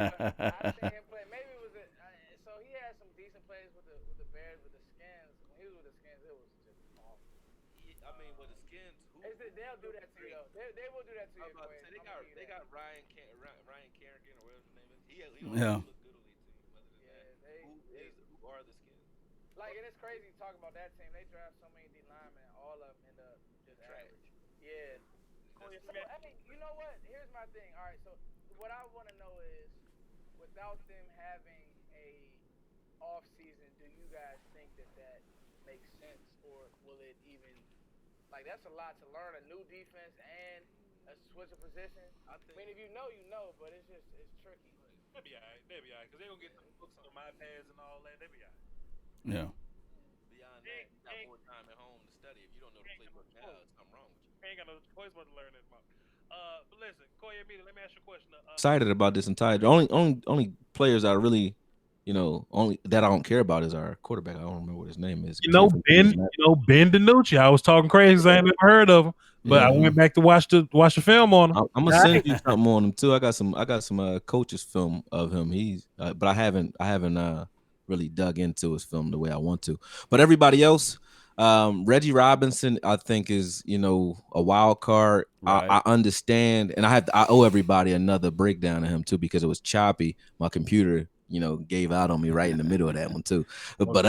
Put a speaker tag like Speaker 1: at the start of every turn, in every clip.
Speaker 1: I seen him play. Maybe it was so he had some decent plays with the Bears with the Skins. When he was with the Skins, it was just awful.
Speaker 2: I mean, with the Skins,
Speaker 1: They'll
Speaker 2: who
Speaker 1: do
Speaker 2: was
Speaker 1: that to you
Speaker 2: great?
Speaker 1: though. They will do that to
Speaker 2: I was
Speaker 1: you,
Speaker 2: about to
Speaker 1: Quay.
Speaker 2: say
Speaker 1: I'm gonna give you
Speaker 2: they
Speaker 1: that.
Speaker 2: got Ryan Kerrigan or whatever his name is. He only
Speaker 3: Yeah.
Speaker 2: looked good on their team. Other than that,
Speaker 1: Yeah,
Speaker 2: who are the Skins?
Speaker 1: like, and it's crazy talking about that team. They draft so many D linemen, and all of them end up just average.
Speaker 2: Trash.
Speaker 1: Yeah.
Speaker 4: Corey,
Speaker 2: That's
Speaker 4: let
Speaker 1: So,
Speaker 4: me ask
Speaker 1: hey, you know what? Here's my thing. All right, so what I want to know is, without them having a off season, do you guys think that makes sense, or will it even like that's a lot to learn a new defense and a switch of position?
Speaker 2: I
Speaker 1: I
Speaker 2: think
Speaker 1: mean, if you know, you know, but it's tricky.
Speaker 4: they'll be all right. They'll be all right because they're gonna get them books on them iPads and all that. They'll be all right.
Speaker 3: Yeah.
Speaker 2: beyond
Speaker 4: They
Speaker 2: that,
Speaker 4: ain't,
Speaker 2: you
Speaker 4: they
Speaker 2: got
Speaker 4: ain't,
Speaker 2: more time at home to study. If you don't know
Speaker 4: they
Speaker 2: the
Speaker 4: ain't got no
Speaker 2: playbook now,
Speaker 4: choice.
Speaker 2: something wrong with you.
Speaker 4: They ain't got no choice but to learn that. But listen, Corey, immediately, let me ask you a question.
Speaker 3: Excited about this entire. The only players I really, only that I don't care about is our quarterback. I don't remember what his name is.
Speaker 4: You
Speaker 3: Kid
Speaker 4: know
Speaker 3: from
Speaker 4: Ben,
Speaker 3: Cincinnati.
Speaker 4: Ben DiNucci. I was talking crazy. I ain't never heard of him, but I
Speaker 3: Yeah.
Speaker 4: went back to watch the film on him.
Speaker 3: I'm gonna
Speaker 4: All
Speaker 3: send
Speaker 4: right.
Speaker 3: you something on him too. I got some coaches film of him. But I haven't really dug into his film the way I want to. But everybody else, Reggie Robinson, I think is a wild card.
Speaker 1: Right.
Speaker 3: I understand, and I owe everybody another breakdown of him too because it was choppy. My computer, gave out on me right in the middle of that one too. But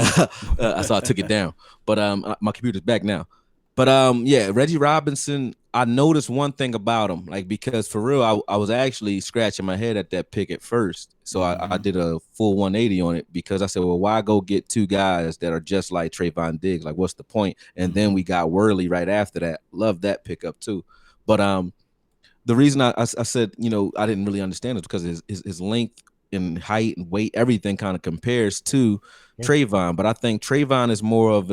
Speaker 3: so I took it down. But my computer's back now. But yeah, Reggie Robinson, I noticed one thing about him, like because for real, I was actually scratching my head at that pick at first. So I
Speaker 1: Mhm.
Speaker 3: did a full 180 on it because I said, well, why go get two guys that are just like Trayvon Diggs? Like, what's the point? And then we got Worley right after that. Love that pickup too. But the reason I said, I didn't really understand it because his length and height and weight, everything kind of compares to Trayvon. But I think Trayvon is more of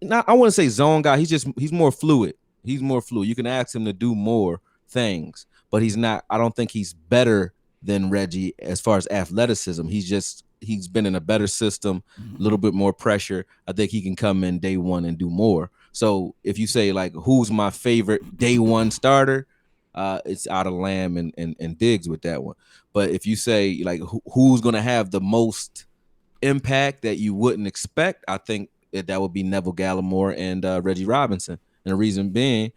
Speaker 3: not, I wouldn't say zone guy. He's more fluid. He's more fluid. You can ask him to do more things, but he's not. I don't think he's better than Reggie as far as athleticism. He's been in a better system, a little bit more pressure. I think he can come in day one and do more. So if you say like who's my favorite day one starter, it's out of Lamb and Diggs with that one. But if you say like who's going to have the most impact that you wouldn't expect, I think that would be Neville Gallimore and Reggie Robinson. And the reason being,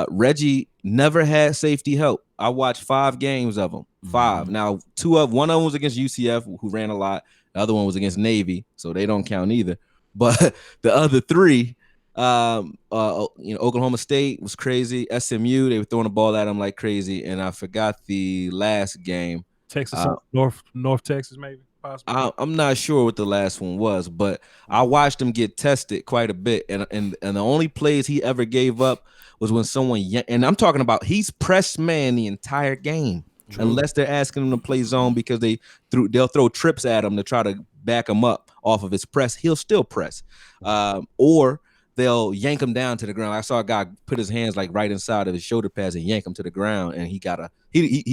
Speaker 3: Reggie never had safety help. I watched 5 games of him. 5. Now, one of them was against UCF, who ran a lot. The other one was against Navy, so they don't count either. But the other three, Oklahoma State was crazy. SMU, they were throwing the ball at him like crazy, and I forgot the last game.
Speaker 4: Texas,
Speaker 3: Uh,
Speaker 4: North Texas, maybe possibly.
Speaker 3: I'm not sure what the last one was, but I watched him get tested quite a bit, and the only plays he ever gave up was when and I'm talking about he's pressed man the entire game,
Speaker 1: True.
Speaker 3: unless they're asking him to play zone because they'll throw trips at him to try to back him up off of his press. He'll still press, or they'll yank him down to the ground. I saw a guy put his hands like right inside of his shoulder pads and yank him to the ground, and he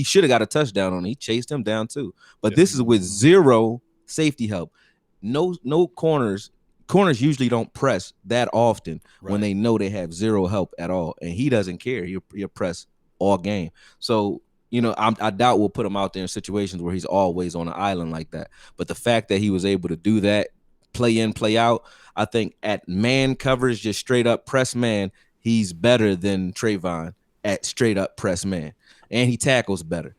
Speaker 3: should have got a touchdown on it. He chased him down too. But
Speaker 4: Yeah.
Speaker 3: this is with zero safety help. No corners. Corners usually don't press that often when
Speaker 1: Right.
Speaker 3: they know they have zero help at all, and he doesn't care. He'll press all game. So I doubt we'll put him out there in situations where he's always on an island like that. But the fact that he was able to do that, play in, play out, I think at man coverage, just straight up press man, he's better than Trayvon at straight up press man, and he tackles better.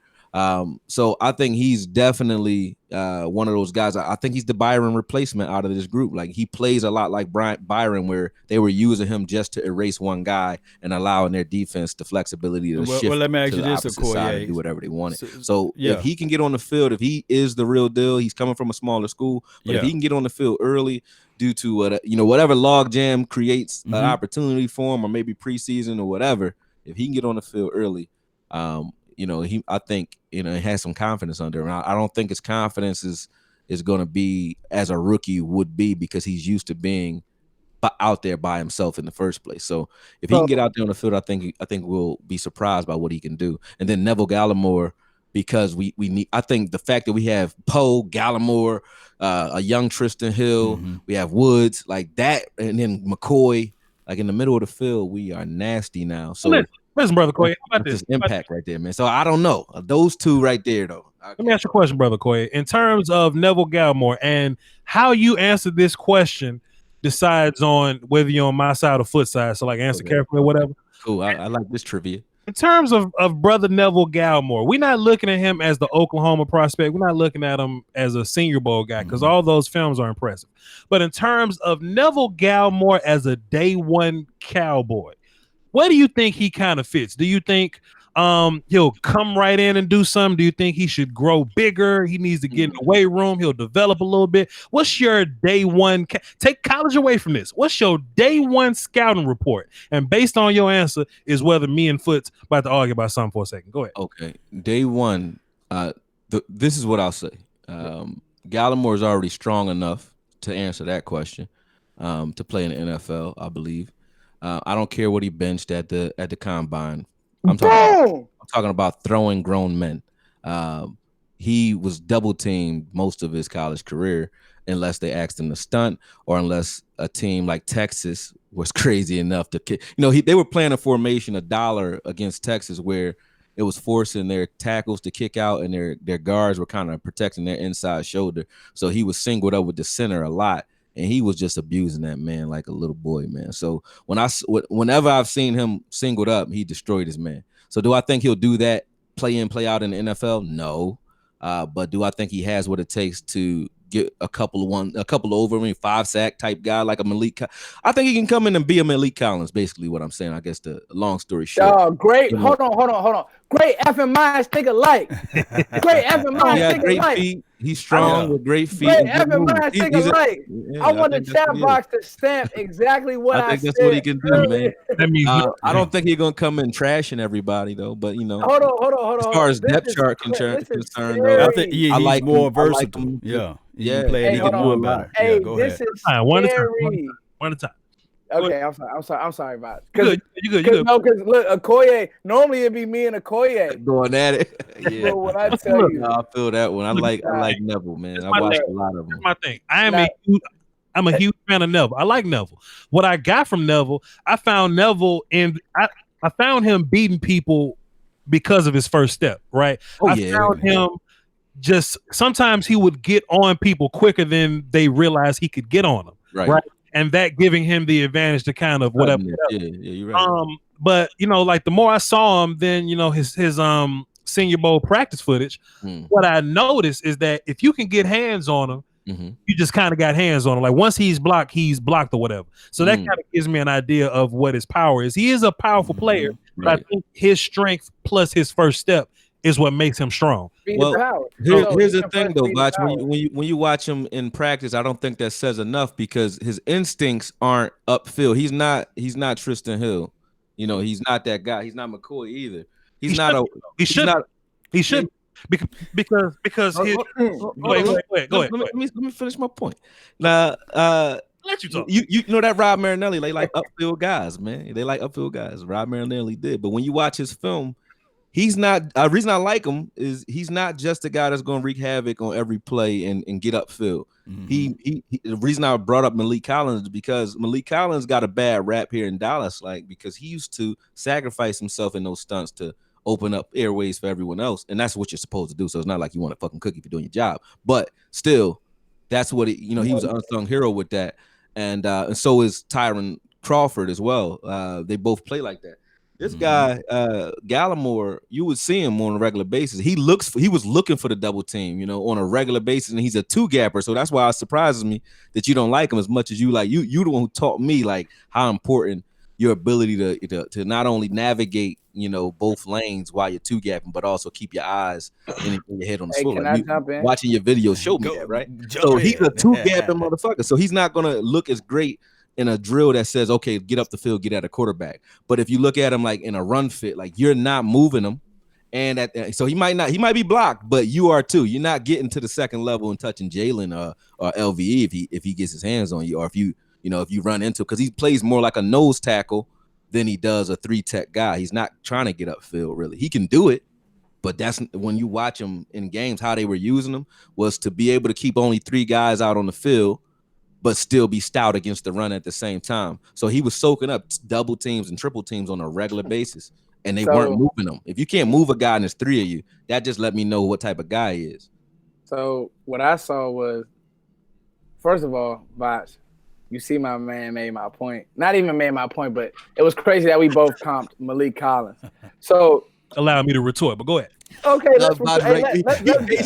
Speaker 3: So I think he's definitely one of those guys. I think he's the Byron replacement out of this group. Like he plays a lot like Byron, where they were using him just to erase one guy and allowing their defense the flexibility to
Speaker 1: Well,
Speaker 3: shift
Speaker 1: let me ask
Speaker 3: to
Speaker 1: you
Speaker 3: the
Speaker 1: this,
Speaker 3: opposite side and do
Speaker 1: Okoye.
Speaker 3: whatever they wanted.
Speaker 1: So,
Speaker 3: So if
Speaker 1: yeah,
Speaker 3: he can get on the field, if he is the real deal, he's coming from a smaller school. But if
Speaker 1: yeah.
Speaker 3: he can get on the field early due to whatever log jam creates an
Speaker 1: Mm-hmm.
Speaker 3: opportunity for him, or maybe preseason or whatever, if he can get on the field early, I think he has some confidence under him. I don't think his confidence is going to be as a rookie would be because he's used to being out there by himself in the first place. So if he
Speaker 4: So
Speaker 3: can get out there on the field, I think we'll be surprised by what he can do. And then Neville Gallimore, because we need. I think the fact that we have Poe Gallimore, a young Tristan Hill,
Speaker 1: Mm-hmm.
Speaker 3: we have Woods like that, and then McCoy, like in the middle of the field, we are nasty now.
Speaker 4: listen,
Speaker 3: So
Speaker 4: listen, brother Corey. How about
Speaker 3: that's
Speaker 4: this?
Speaker 3: his impact right there, man. So I don't know those two right there, though.
Speaker 4: Let me ask you a question, brother Koye. In terms of Neville Gallimore and how you answer this question decides on whether you're on my side or foot side. So like answer carefully or whatever.
Speaker 3: Cool. I like this trivia.
Speaker 4: In terms of brother Neville Gallimore, we're not looking at him as the Oklahoma prospect. We're not looking at him as a Senior Bowl guy because all those films are impressive. But in terms of Neville Gallimore as a day one Cowboy, where do you think he kind of fits? Do you think he'll come right in and do something? Do you think he should grow bigger? He needs to get in the weight room. He'll develop a little bit. What's your day one? Take college away from this. What's your day one scouting report? And based on your answer is whether me and Foot's about to argue about something for a second. Go ahead.
Speaker 3: Okay. Day one, this is what I'll say. Gallimore is already strong enough to answer that question, to play in the NFL, I believe. I don't care what he benched at the combine. I'm talking about throwing grown men. He was double teamed most of his college career, unless they asked him to stunt, or unless a team like Texas was crazy enough to kick. They were playing a formation, a dollar against Texas, where it was forcing their tackles to kick out, and their guards were kind of protecting their inside shoulder. So he was singled up with the center a lot. And he was just abusing that man like a little boy, man. So whenever I've seen him singled up, he destroyed his man. So do I think he'll do that play in, play out in the NFL? No. But do I think he has what it takes to get a couple over, 5-sack type guy like a Malik? I think he can come in and be a Malik Collins, basically what I'm saying. I guess the long story short.
Speaker 1: Oh, great. Hold on. Great effing minds think alike. Great effing minds think alike.
Speaker 3: Feet. He's strong with great feet.
Speaker 1: Great effing minds think alike. I want the chat box to stamp exactly what I said.
Speaker 3: That's what he can do, man.
Speaker 4: That means
Speaker 3: I don't think he's gonna come in trashing everybody though. But
Speaker 1: hold on.
Speaker 3: As far as depth chart concerned, though,
Speaker 5: I think I like more versatile. Like him. Yeah. Play he can do it better.
Speaker 1: Hey,
Speaker 5: go
Speaker 1: this
Speaker 5: ahead.
Speaker 1: is
Speaker 4: one
Speaker 1: scary.
Speaker 4: at a time.
Speaker 1: Okay, I'm sorry about it.
Speaker 4: You good.
Speaker 1: No, because look, Okoye. Normally it'd be me and Okoye
Speaker 3: going at it. Yeah,
Speaker 1: but what I tell you,
Speaker 3: I feel that one. I like Neville, man. I watched a lot of them.
Speaker 4: That's my thing. I'm a huge fan of Neville. I like Neville. What I got from Neville, I found Neville I found him beating people because of his first step. Right. I found him just sometimes he would get on people quicker than they realized he could get on them. Right. And that giving him the advantage to kind of whatever.
Speaker 3: Yeah, you're right.
Speaker 4: But like the more I saw him, then his Senior Bowl practice footage. What I noticed is that if you can get hands on him, you just kind of got hands on him. Like once he's blocked or whatever. So that kind of gives me an idea of what his power is. He is a powerful player, but I think his strength plus his first step is what makes him strong.
Speaker 3: Well, here's the thing though, Botch. When you watch him in practice, I don't think that says enough because his instincts aren't upfield. He's not Tristan Hill. He's not that guy. He's not McCoy either. He should because his wait, go ahead. Let me finish my point. Now,
Speaker 4: let you talk.
Speaker 3: You know that Rob Marinelli, they like upfield guys, man. They like upfield guys. Rob Marinelli did, but when you watch his film, he's not. The reason I like him is he's not just a guy that's going to wreak havoc on every play and get upfield. He the reason I brought up Malik Collins is because Malik Collins got a bad rap here in Dallas, because he used to sacrifice himself in those stunts to open up airways for everyone else, and that's what you're supposed to do. So it's not like you want a fucking cookie if you're doing your job, but still, that's what he was an unsung hero with that, and so is Tyron Crawford as well. They both play like that. This guy, Gallimore, you would see him on a regular basis. He was looking for the double team, on a regular basis, and he's a two-gapper. So that's why it surprises me that you don't like him as much as you like. You the one who taught me how important your ability to not only navigate, both lanes while you're two-gapping, but also keep your eyes and your head on the swivel. Watching your videos show me that, right? So he's a two-gapping motherfucker. So he's not gonna look as great in a drill that says, okay, get up the field, get at a quarterback. But if you look at him like in a run fit, you're not moving him. And so he might be blocked, but you are too. You're not getting to the second level and touching Jalen or LVE if he gets his hands on you, or if you run into, because he plays more like a nose tackle than he does a 3-tech guy. He's not trying to get upfield really. He can do it, but that's when you watch him in games, how they were using him was to be able to keep only 3 guys out on the field, but still be stout against the run at the same time. So he was soaking up double teams and triple teams on a regular basis. and they weren't moving him. If you can't move a guy and there's 3 of you, that just let me know what type of guy he is.
Speaker 1: So what I saw was, first of all, Bots, you see my man made my point. Not even made my point, but it was crazy that we both comped Malik Collins. So
Speaker 4: allow me to retort, but go ahead.
Speaker 1: Okay, let's
Speaker 3: get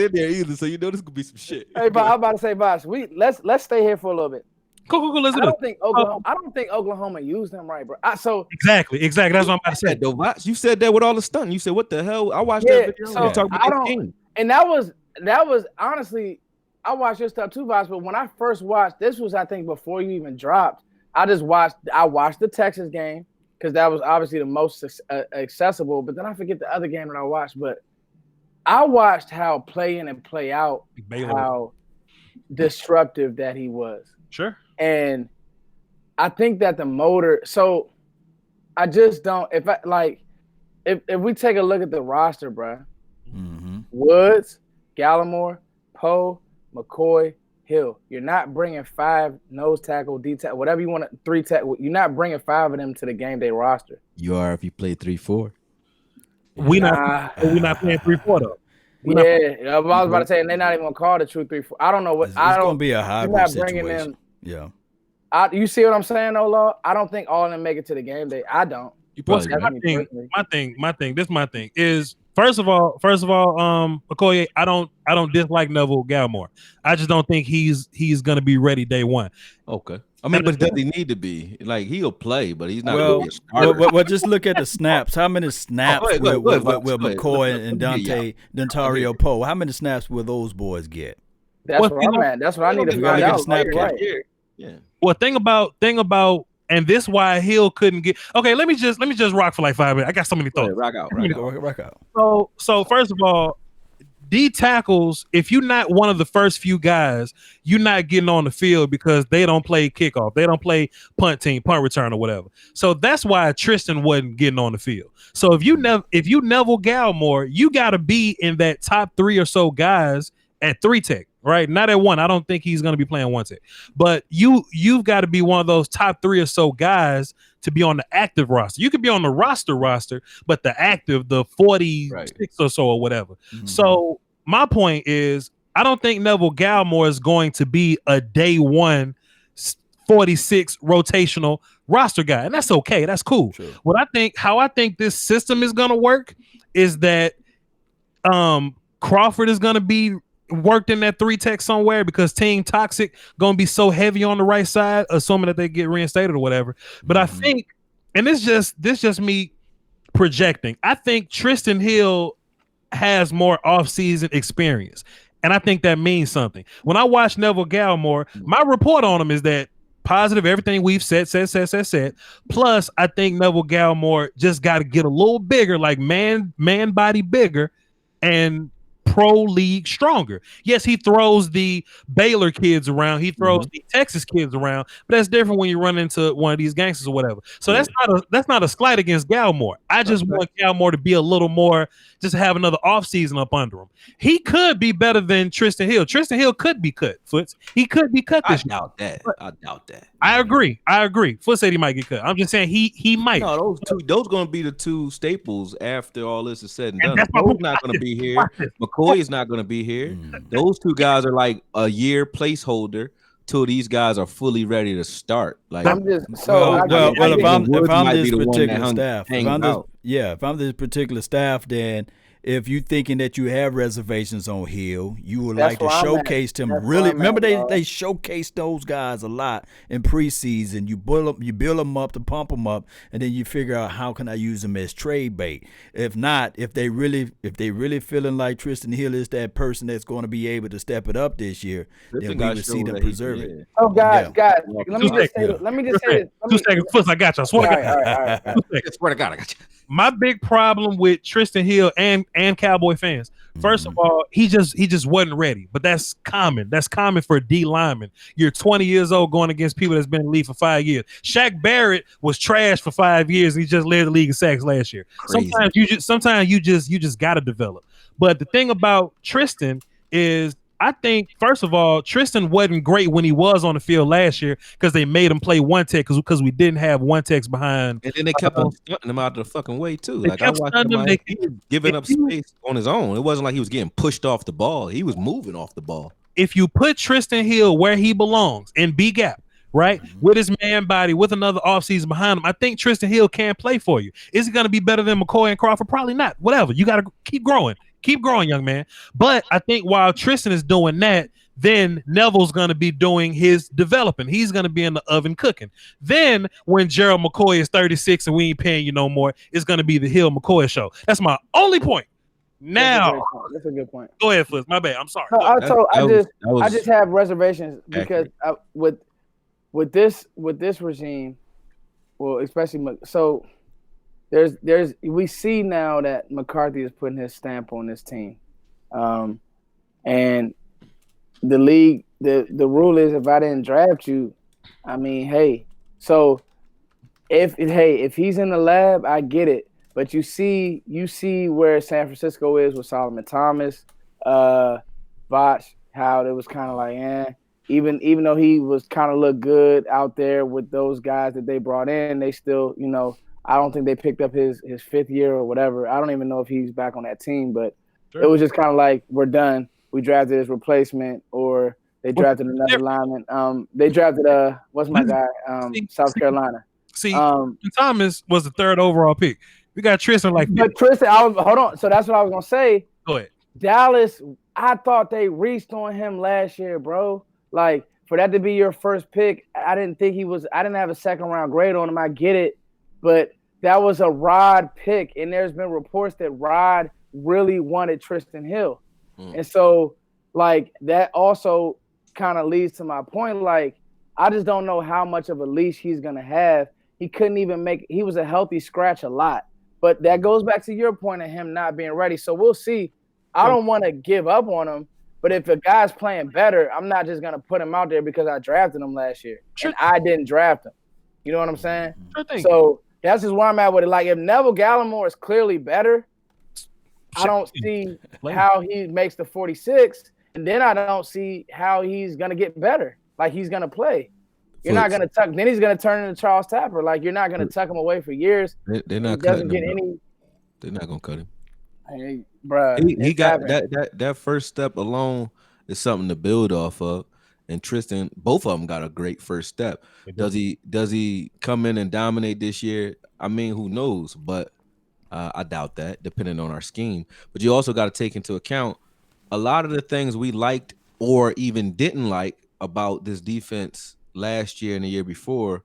Speaker 3: in there either, so you know this could be some shit.
Speaker 1: Hey, but I'm about to say, Boss, let's stay here for a little bit.
Speaker 4: Cool. Let's do it.
Speaker 1: I don't think Oklahoma used him right, bro.
Speaker 4: Exactly. That's what I'm about to say.
Speaker 3: Though, you said that with all the stunt. You said, "What the hell?" I watched that video.
Speaker 1: So
Speaker 3: talk about this game.
Speaker 1: And that was honestly, I watched your stuff too, Boss. But when I first watched, this was I think before you even dropped. I watched the Texas game because that was obviously the most accessible. But then I forget the other game that I watched. But I watched how play in and play out, how disruptive that he was.
Speaker 4: Sure.
Speaker 1: And I think that the motor. So I just don't. If we take a look at the roster, bro, Woods, Gallimore, Poe, McCoy, Hill. You're not bringing 5 nose tackle, D tackle, whatever you want, 3 tackle. You're not bringing 5 of them to the game day roster.
Speaker 3: You are if you play 3-4.
Speaker 4: We're not playing 3-4 though.
Speaker 1: I was about to say, and they're not even gonna call the true 3-4. I don't know what.
Speaker 5: It's gonna be a hybrid situation.
Speaker 1: Them.
Speaker 5: Yeah.
Speaker 1: You see what I'm saying, Ola? I don't think all of them make it to the game day. I don't.
Speaker 4: My thing is first of all, Okoye, I don't dislike Neville Gallimore. I just don't think he's gonna be ready day one.
Speaker 3: Okay. I mean, but does he need to be? Like, he'll play, but he's not going to be a starter.
Speaker 5: Well, just look at the snaps. How many snaps with McCoy and Dontario Poe? How many snaps will those boys get?
Speaker 1: That's what I'm at. That's what I need to find out.
Speaker 5: Snap
Speaker 1: right.
Speaker 3: Yeah.
Speaker 4: Well, thing about, and this why Hill couldn't get. Okay, let me just rock for like 5 minutes. I got so many thoughts.
Speaker 3: Rock out.
Speaker 4: So first of all, D tackles, if you're not one of the first few guys, you're not getting on the field because they don't play kickoff. They don't play punt return or whatever. So that's why Tristan wasn't getting on the field. So if you Neville Gallimore, you got to be in that top 3 or so guys at 3 tech, right? Not at 1. I don't think he's going to be playing 1 tech. But you've got to be one of those top 3 or so guys to be on the active roster. You could be on the roster, but the active, the 46 or so or whatever. Mm-hmm. So my point is, I don't think Neville Gallimore is going to be a day 1 46 rotational roster guy. And that's okay. That's cool. Sure. How I think this system is going to work is that Crawford is going to be worked in that 3 tech somewhere because Team Toxic gonna be so heavy on the right side, assuming that they get reinstated or whatever. But I think, and this just me projecting, I think Tristan Hill has more off-season experience, and I think that means something. When I watch Neville Gallimore, my report on him is that positive, everything we've said. Plus, I think Neville Gallimore just got to get a little bigger, like man body bigger, and pro league stronger. Yes, he throws the Baylor kids around, he throws the Texas kids around, but that's different when you run into one of these gangsters or whatever. So that's not a slight against Gallimore. I just want Gallimore to be a little more, just have another offseason up under him. He could be better than Tristan Hill. Tristan Hill could be cut, Foots. He could be cut this year.
Speaker 3: I doubt that.
Speaker 4: I agree. Foot said he might get cut. I'm just saying he might.
Speaker 3: No, those going to be the 2 staples after all this is said and done. Poe's not going to be here. McCoy is not going to be here. Those 2 guys are like a year placeholder till these guys are fully ready to start. Like,
Speaker 5: I'm just if I'm this particular staff, then if you're thinking that you have reservations on Hill, you would like to showcase him. Really, remember they showcased those guys a lot in preseason. You build them up to pump them up, and then you figure out how can I use them as trade bait. If not, if they really feeling like Tristan Hill is that person that's going to be able to step it up this year, then we would see them preserve it.
Speaker 1: Oh, guys, let me just say this.
Speaker 4: 2 seconds, Foots, I got you. I swear to God.
Speaker 3: I swear to God, I got you.
Speaker 4: My big problem with Tristan Hill and Cowboy fans, first of all, he just wasn't ready. But that's common. That's common for D linemen. You're 20 years old going against people that's been in the league for 5 years. Shaq Barrett was trash for 5 years, and he just led the league in sacks last year. Crazy. Sometimes you just got to develop. But the thing about Tristan is I think, first of all, Tristan wasn't great when he was on the field last year because they made him play one tech because we didn't have one techs behind.
Speaker 3: And then they kept on stunting him out of the fucking way too.
Speaker 4: They
Speaker 3: Like I
Speaker 4: kept
Speaker 3: watched
Speaker 4: stunning
Speaker 3: him,
Speaker 4: him.
Speaker 3: he was giving up space on his own. It wasn't like he was getting pushed off the ball. He was moving off the ball.
Speaker 4: If you put Tristan Hill where he belongs in B gap, right, with his man body, with another offseason behind him, I think Tristan Hill can play for you. Is he going to be better than McCoy and Crawford? Probably not. Whatever. You got to keep growing. Keep growing, young man. But I think while Tristan is doing that, then Neville's going to be doing his developing. He's going to be in the oven cooking. Then when Gerald McCoy is 36 and we ain't paying you no more, it's going to be the Hill McCoy show. That's my only point. Now,
Speaker 1: that's a good point.
Speaker 4: Go ahead, Fliss. My bad. I'm sorry.
Speaker 1: No, I just have reservations because with this regime, well, especially so there's we see now that McCarthy is putting his stamp on this team, and the league, the rule is if I didn't draft you, I mean, hey, so if he's in the lab, I get it. But you see where San Francisco is with Solomon Thomas, Vach, how it was kind of like, even though he was kind of looked good out there with those guys that they brought in, they still, I don't think they picked up his fifth year or whatever. I don't even know if he's back on that team, but It was just kind of like, we're done. We drafted his replacement, or they drafted another lineman. They drafted what's my guy? South Carolina.
Speaker 4: See, Thomas was the 3rd overall pick. We got Tristan
Speaker 1: But Tristan, hold on. So that's what I was gonna say.
Speaker 4: Go ahead.
Speaker 1: Dallas, I thought they reached on him last year, bro. Like, for that to be your first pick, I didn't have a second round grade on him. I get it, but that was a Rod pick, and there's been reports that Rod really wanted Tristan Hill. And so, like, that also kind of leads to my point. Like, I just don't know how much of a leash he's gonna have. He couldn't even he was a healthy scratch a lot. But that goes back to your point of him not being ready. So we'll see. I don't want to give up on him, but if a guy's playing better, I'm not just going to put him out there because I drafted him last year. And I didn't draft him. You know what I'm saying? So that's just where I'm at with it. Like, if Neville Gallimore is clearly better, I don't see how he makes the 46. And then I don't see how he's going to get better. Like, he's going to play. You're not going to tuck. Then he's going to turn into Charles Tapper. Like, you're not going to tuck him away for years.
Speaker 3: They're not cutting him. They're not going to cut him.
Speaker 1: Hey, bro,
Speaker 3: he got that first step alone is something to build off of. And Tristan, both of them got a great first step. Does he come in and dominate this year? I mean, who knows? But I doubt that, depending on our scheme. But you also got to take into account a lot of the things we liked or even didn't like about this defense last year and the year before.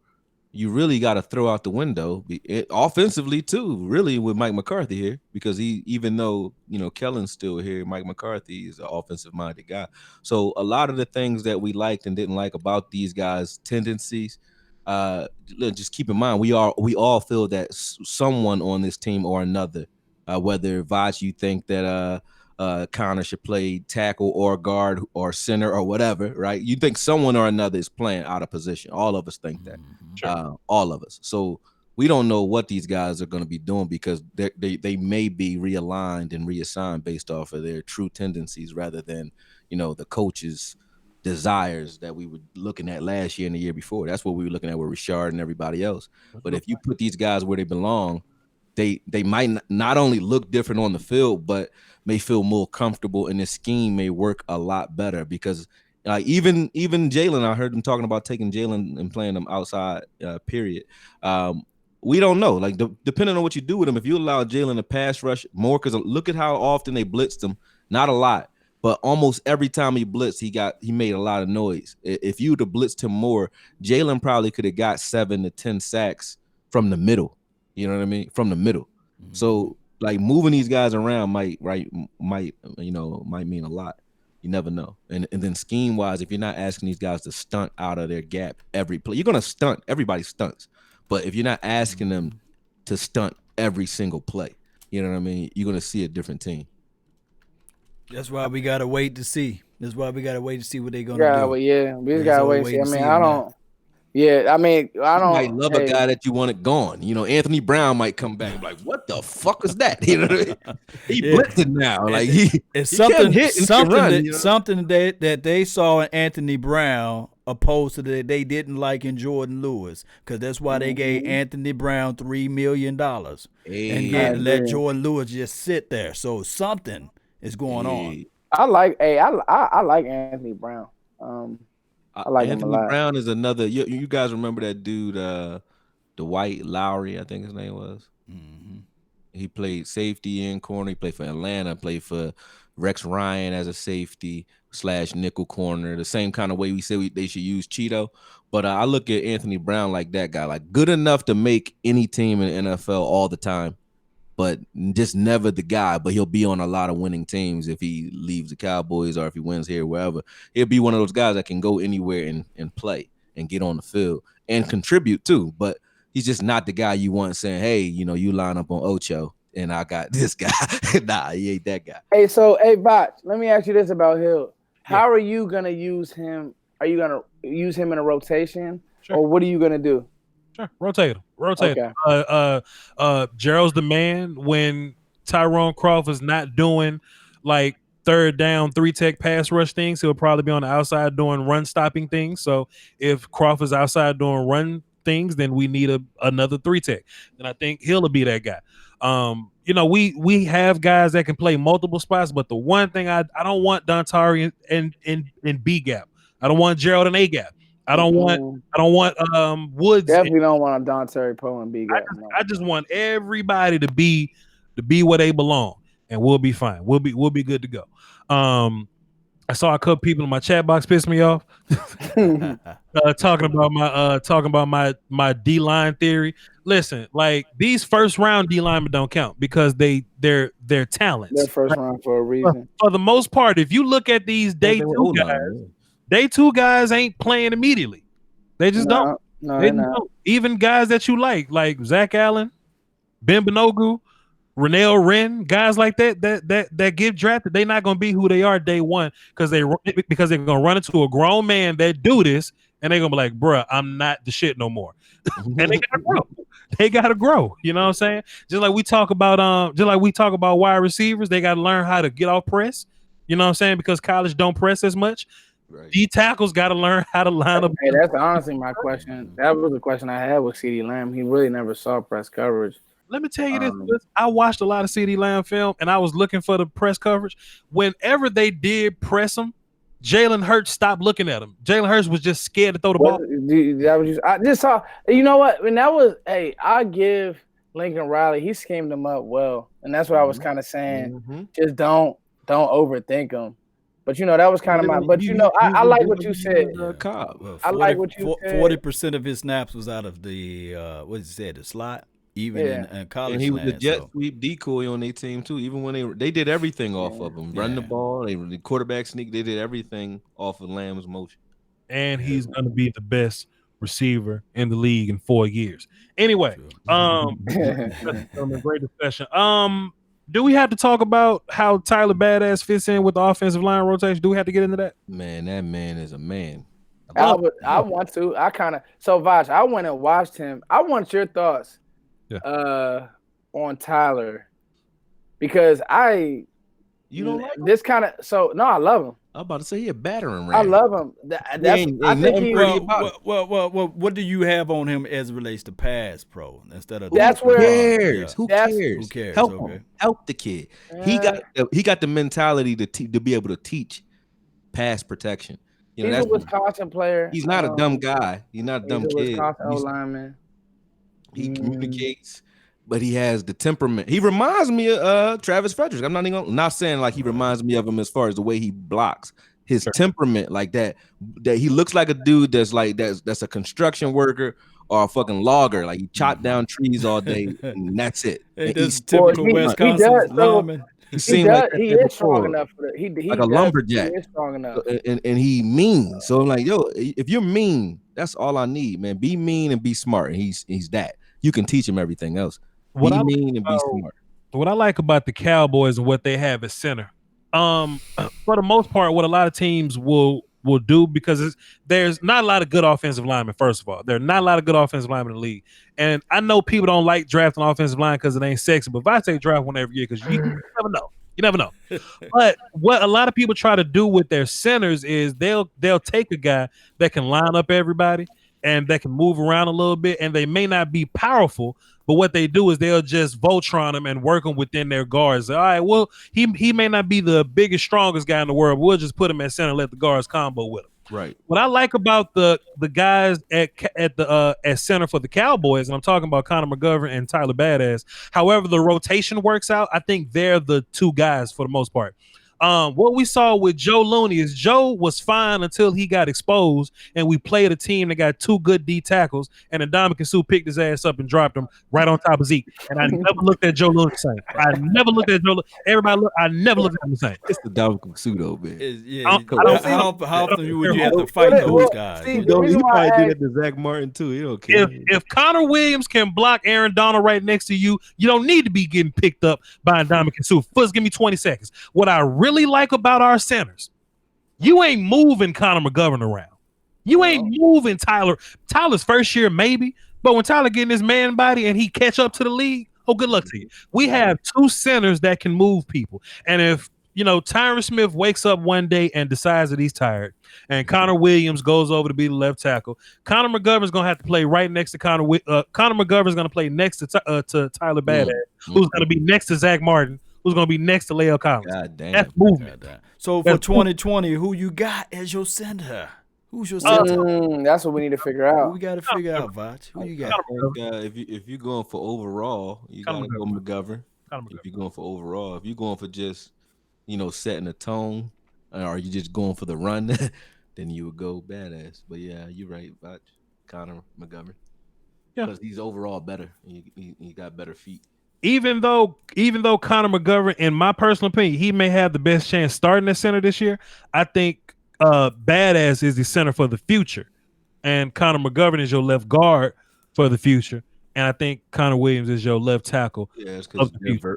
Speaker 3: You really got to throw out the window offensively too, really, with Mike McCarthy here, because even though, Kellen's still here, Mike McCarthy is an offensive minded guy. So a lot of the things that we liked and didn't like about these guys' tendencies, just keep in mind, we all feel that someone on this team or another, whether Vach, you think that Connor should play tackle or guard or center or whatever, right? You think someone or another is playing out of position. All of us think that. All of us. So we don't know what these guys are going to be doing because they may be realigned and reassigned based off of their true tendencies rather than, the coach's desires that we were looking at last year and the year before. That's what we were looking at with Richard and everybody else. But if you put these guys where they belong, they might not only look different on the field, but may feel more comfortable, and this scheme may work a lot better because even Jalen, I heard them talking about taking Jalen and playing them outside, period. We don't know. Like, depending on what you do with him, if you allow Jalen to pass rush more, because look at how often they blitzed him. Not a lot, but almost every time he blitzed, he made a lot of noise. If you would have blitzed him more, Jalen probably could have got 7 to 10 sacks from the middle. You know what I mean? From the middle. Mm-hmm. So, like, moving these guys around might mean a lot. You never know. And then scheme wise, if you're not asking these guys to stunt out of their gap every play, you're gonna stunt. Everybody stunts, but if you're not asking them to stunt every single play, you know what I mean, you're gonna see a different team.
Speaker 5: That's why we gotta wait to see. That's why we gotta wait to see what they're gonna do.
Speaker 1: We just gotta wait to see. I mean, Yeah, I mean, I
Speaker 3: You might
Speaker 1: don't.
Speaker 3: love a guy that you wanted gone. You know, Anthony Brown might come back and be like, "What the fuck was that?" You know what I mean? He
Speaker 5: Yeah.
Speaker 3: blitzing now. Like he
Speaker 5: It's
Speaker 3: he can
Speaker 5: something
Speaker 3: hit and can run. You know?
Speaker 5: something that they saw in Anthony Brown opposed to that they didn't like in Jordan Lewis, because that's why they gave Anthony Brown $3 million and let Jordan Lewis just sit there. So something is going on.
Speaker 1: I like Anthony Brown. I like him a
Speaker 3: Anthony
Speaker 1: lot.
Speaker 3: Brown is another. You guys remember that dude, Dwight Lowry? I think his name was.
Speaker 5: Mm-hmm.
Speaker 3: He played safety in corner. He played for Atlanta. Played for Rex Ryan as a safety / nickel corner. The same kind of way we say they should use Cheeto. But I look at Anthony Brown like that guy, like good enough to make any team in the NFL all the time, but just never the guy. But he'll be on a lot of winning teams if he leaves the Cowboys or if he wins here, wherever. He'll be one of those guys that can go anywhere and play and get on the field and contribute too. But he's just not the guy you want saying, hey, you know, you line up on Ocho and I got this guy. Nah, he ain't that guy.
Speaker 1: Hey, Botch, let me ask you this about Hill. How are you going to use him? Are you going to use him in a rotation? Sure. Or what are you going to do?
Speaker 4: Sure, rotate him. Okay. Gerald's the man when Tyrone Crawford's not doing like third down, 3-tech pass rush things. He'll probably be on the outside doing run stopping things. So if Crawford's outside doing run things, then we need another 3-tech. And I think he'll be that guy. You know, we have guys that can play multiple spots, but the one thing I don't want Dontari in B gap. I don't want Gerald in A gap. I don't want Woods.
Speaker 1: Definitely don't want a Dontari Poe and B gap.
Speaker 4: I just want everybody to be where they belong, and we'll be fine. We'll be good to go. I saw a couple people in my chat box piss me off talking about my D-line theory. Listen, like these first round D linemen don't count because they're talents.
Speaker 1: They're first round for a reason.
Speaker 4: For the most part, if you look at these day two guys ain't playing immediately. They just don't.
Speaker 1: No, they don't.
Speaker 4: Even guys that you like Zach Allen, Ben Benogu, Renell Wren, guys like that get drafted, they're not going to be who they are day one because they're going to run into a grown man that do this, and they're going to be like, bruh, I'm not the shit no more. And they got to grow. They got to grow. You know what I'm saying? Just like we talk about wide receivers, they got to learn how to get off press. You know what I'm saying? Because college don't press as much. Right. D tackles got to learn how to line up.
Speaker 1: Hey, that's honestly my question. That was the question I had with CeeDee Lamb. He really never saw press coverage.
Speaker 4: Let me tell you this. I watched a lot of CeeDee Lamb film, and I was looking for the press coverage. Whenever they did press him, Jalen Hurts stopped looking at him. Jalen Hurts was just scared to throw the ball.
Speaker 1: I just saw. You know what? And that was. Hey, I give Lincoln Riley. He schemed him up well, and that's what I was kind of saying. Mm-hmm. Just don't overthink him. But you know that was kind of my. But you know I like what you said. I like what you said.
Speaker 5: 40% of his snaps was out of the what you said, the slot. Even in college,
Speaker 3: and he was the jet sweep decoy on their team too. Even when they did everything off of him, run the ball, the quarterback sneak, they did everything off of Lamb's motion.
Speaker 4: And he's going to be the best receiver in the league in 4 years. Anyway, great discussion. Do we have to talk about how Tyler Badass fits in with the offensive line rotation? Do we have to get into that?
Speaker 3: Man, that man is a man.
Speaker 1: I want to. I kind of. So, Vash, I went and watched him. I want your thoughts on Tyler because
Speaker 3: you don't like
Speaker 1: this kind of. So, no, I love him.
Speaker 3: I'm about to say he a battering ram.
Speaker 1: I love him.
Speaker 5: What do you have on him as it relates to pass pro instead of
Speaker 1: that's where
Speaker 3: who cares? Help him. Help the kid. He got the mentality to be able to teach pass protection. You know,
Speaker 1: he's a Wisconsin player.
Speaker 3: He's not a dumb guy. He's not a dumb kid.
Speaker 1: Wisconsin O-lineman.
Speaker 3: He communicates, but he has the temperament. He reminds me of Travis Frederick. I'm not saying like he reminds me of him as far as the way he blocks. His temperament, like that he looks like a dude that's a construction worker or a fucking logger. Like he chopped down trees all day, and that's it.
Speaker 5: He's typical Wisconsin lineman.
Speaker 1: He is strong enough for that. He
Speaker 3: like a lumberjack.
Speaker 1: He is strong enough,
Speaker 3: and he mean. So I'm like, yo, if you're mean, that's all I need, man. Be mean and be smart. And he's that. You can teach him everything else. Be mean and be smart.
Speaker 4: What I like about the Cowboys and what they have at center, for the most part, what a lot of teams will will do, because there's not a lot of good offensive linemen. First of all, there are not a lot of good offensive linemen in the league, and I know people don't like drafting offensive line because it ain't sexy. But if I say draft one every year, because you never know, you never know. But what a lot of people try to do with their centers is they'll take a guy that can line up everybody and that can move around a little bit, and they may not be powerful, but what they do is they'll just Voltron them and work them within their guards. All right, well, he may not be the biggest, strongest guy in the world, but we'll just put him at center and let the guards combo with him.
Speaker 3: Right.
Speaker 4: What I like about the guys at center for the Cowboys, and I'm talking about Connor McGovern and Tyler Badass, however the rotation works out, I think they're the two guys for the most part. What we saw with Joe Looney is Joe was fine until he got exposed, and we played a team that got two good D tackles, and Ndamukong Suh picked his ass up and dropped him right on top of Zeke. And I never looked at Joe Looney the same. I never looked at Joe. I never looked at him the same.
Speaker 3: It's the Ndamukong Suh though, man.
Speaker 5: How often would you have to fight those guys?
Speaker 3: He probably do that to Zach Martin too. He don't care.
Speaker 4: If Connor Williams can block Aaron Donald right next to you, you don't need to be getting picked up by Ndamukong Suh. First, give me 20 seconds. What I really like about our centers, you ain't moving Connor McGovern around. You ain't moving Tyler. Tyler's first year maybe, but when Tyler getting his man body and he catch up to the league, oh, good luck to you. We have two centers that can move people, and if Tyron Smith wakes up one day and decides that he's tired, and Connor Williams goes over to be the left tackle, Connor McGovern's gonna have to play right next to Connor McGovern's gonna play next to Tyler Badass, who's gonna be next to Zach Martin, who's going to be next to Leo Collins.
Speaker 3: God damn.
Speaker 4: That's movement.
Speaker 5: So for 2020, who you got as your center? Who's your center?
Speaker 1: That's what we need to figure out.
Speaker 5: We got to figure out, Vach. Who you got?
Speaker 3: If you're going for overall, you got to go McGovern. If you're going for overall, if you're going for just, setting a tone, or are you just going for the run, then you would go Badass. But yeah, you're right, Vach. Connor McGovern. Yeah. Because he's overall better. He got better feet.
Speaker 4: Even though Connor McGovern, in my personal opinion, he may have the best chance starting at center this year, I think Badass is the center for the future, and Connor McGovern is your left guard for the future, and I think Connor Williams is your left tackle.
Speaker 3: Yeah, it's because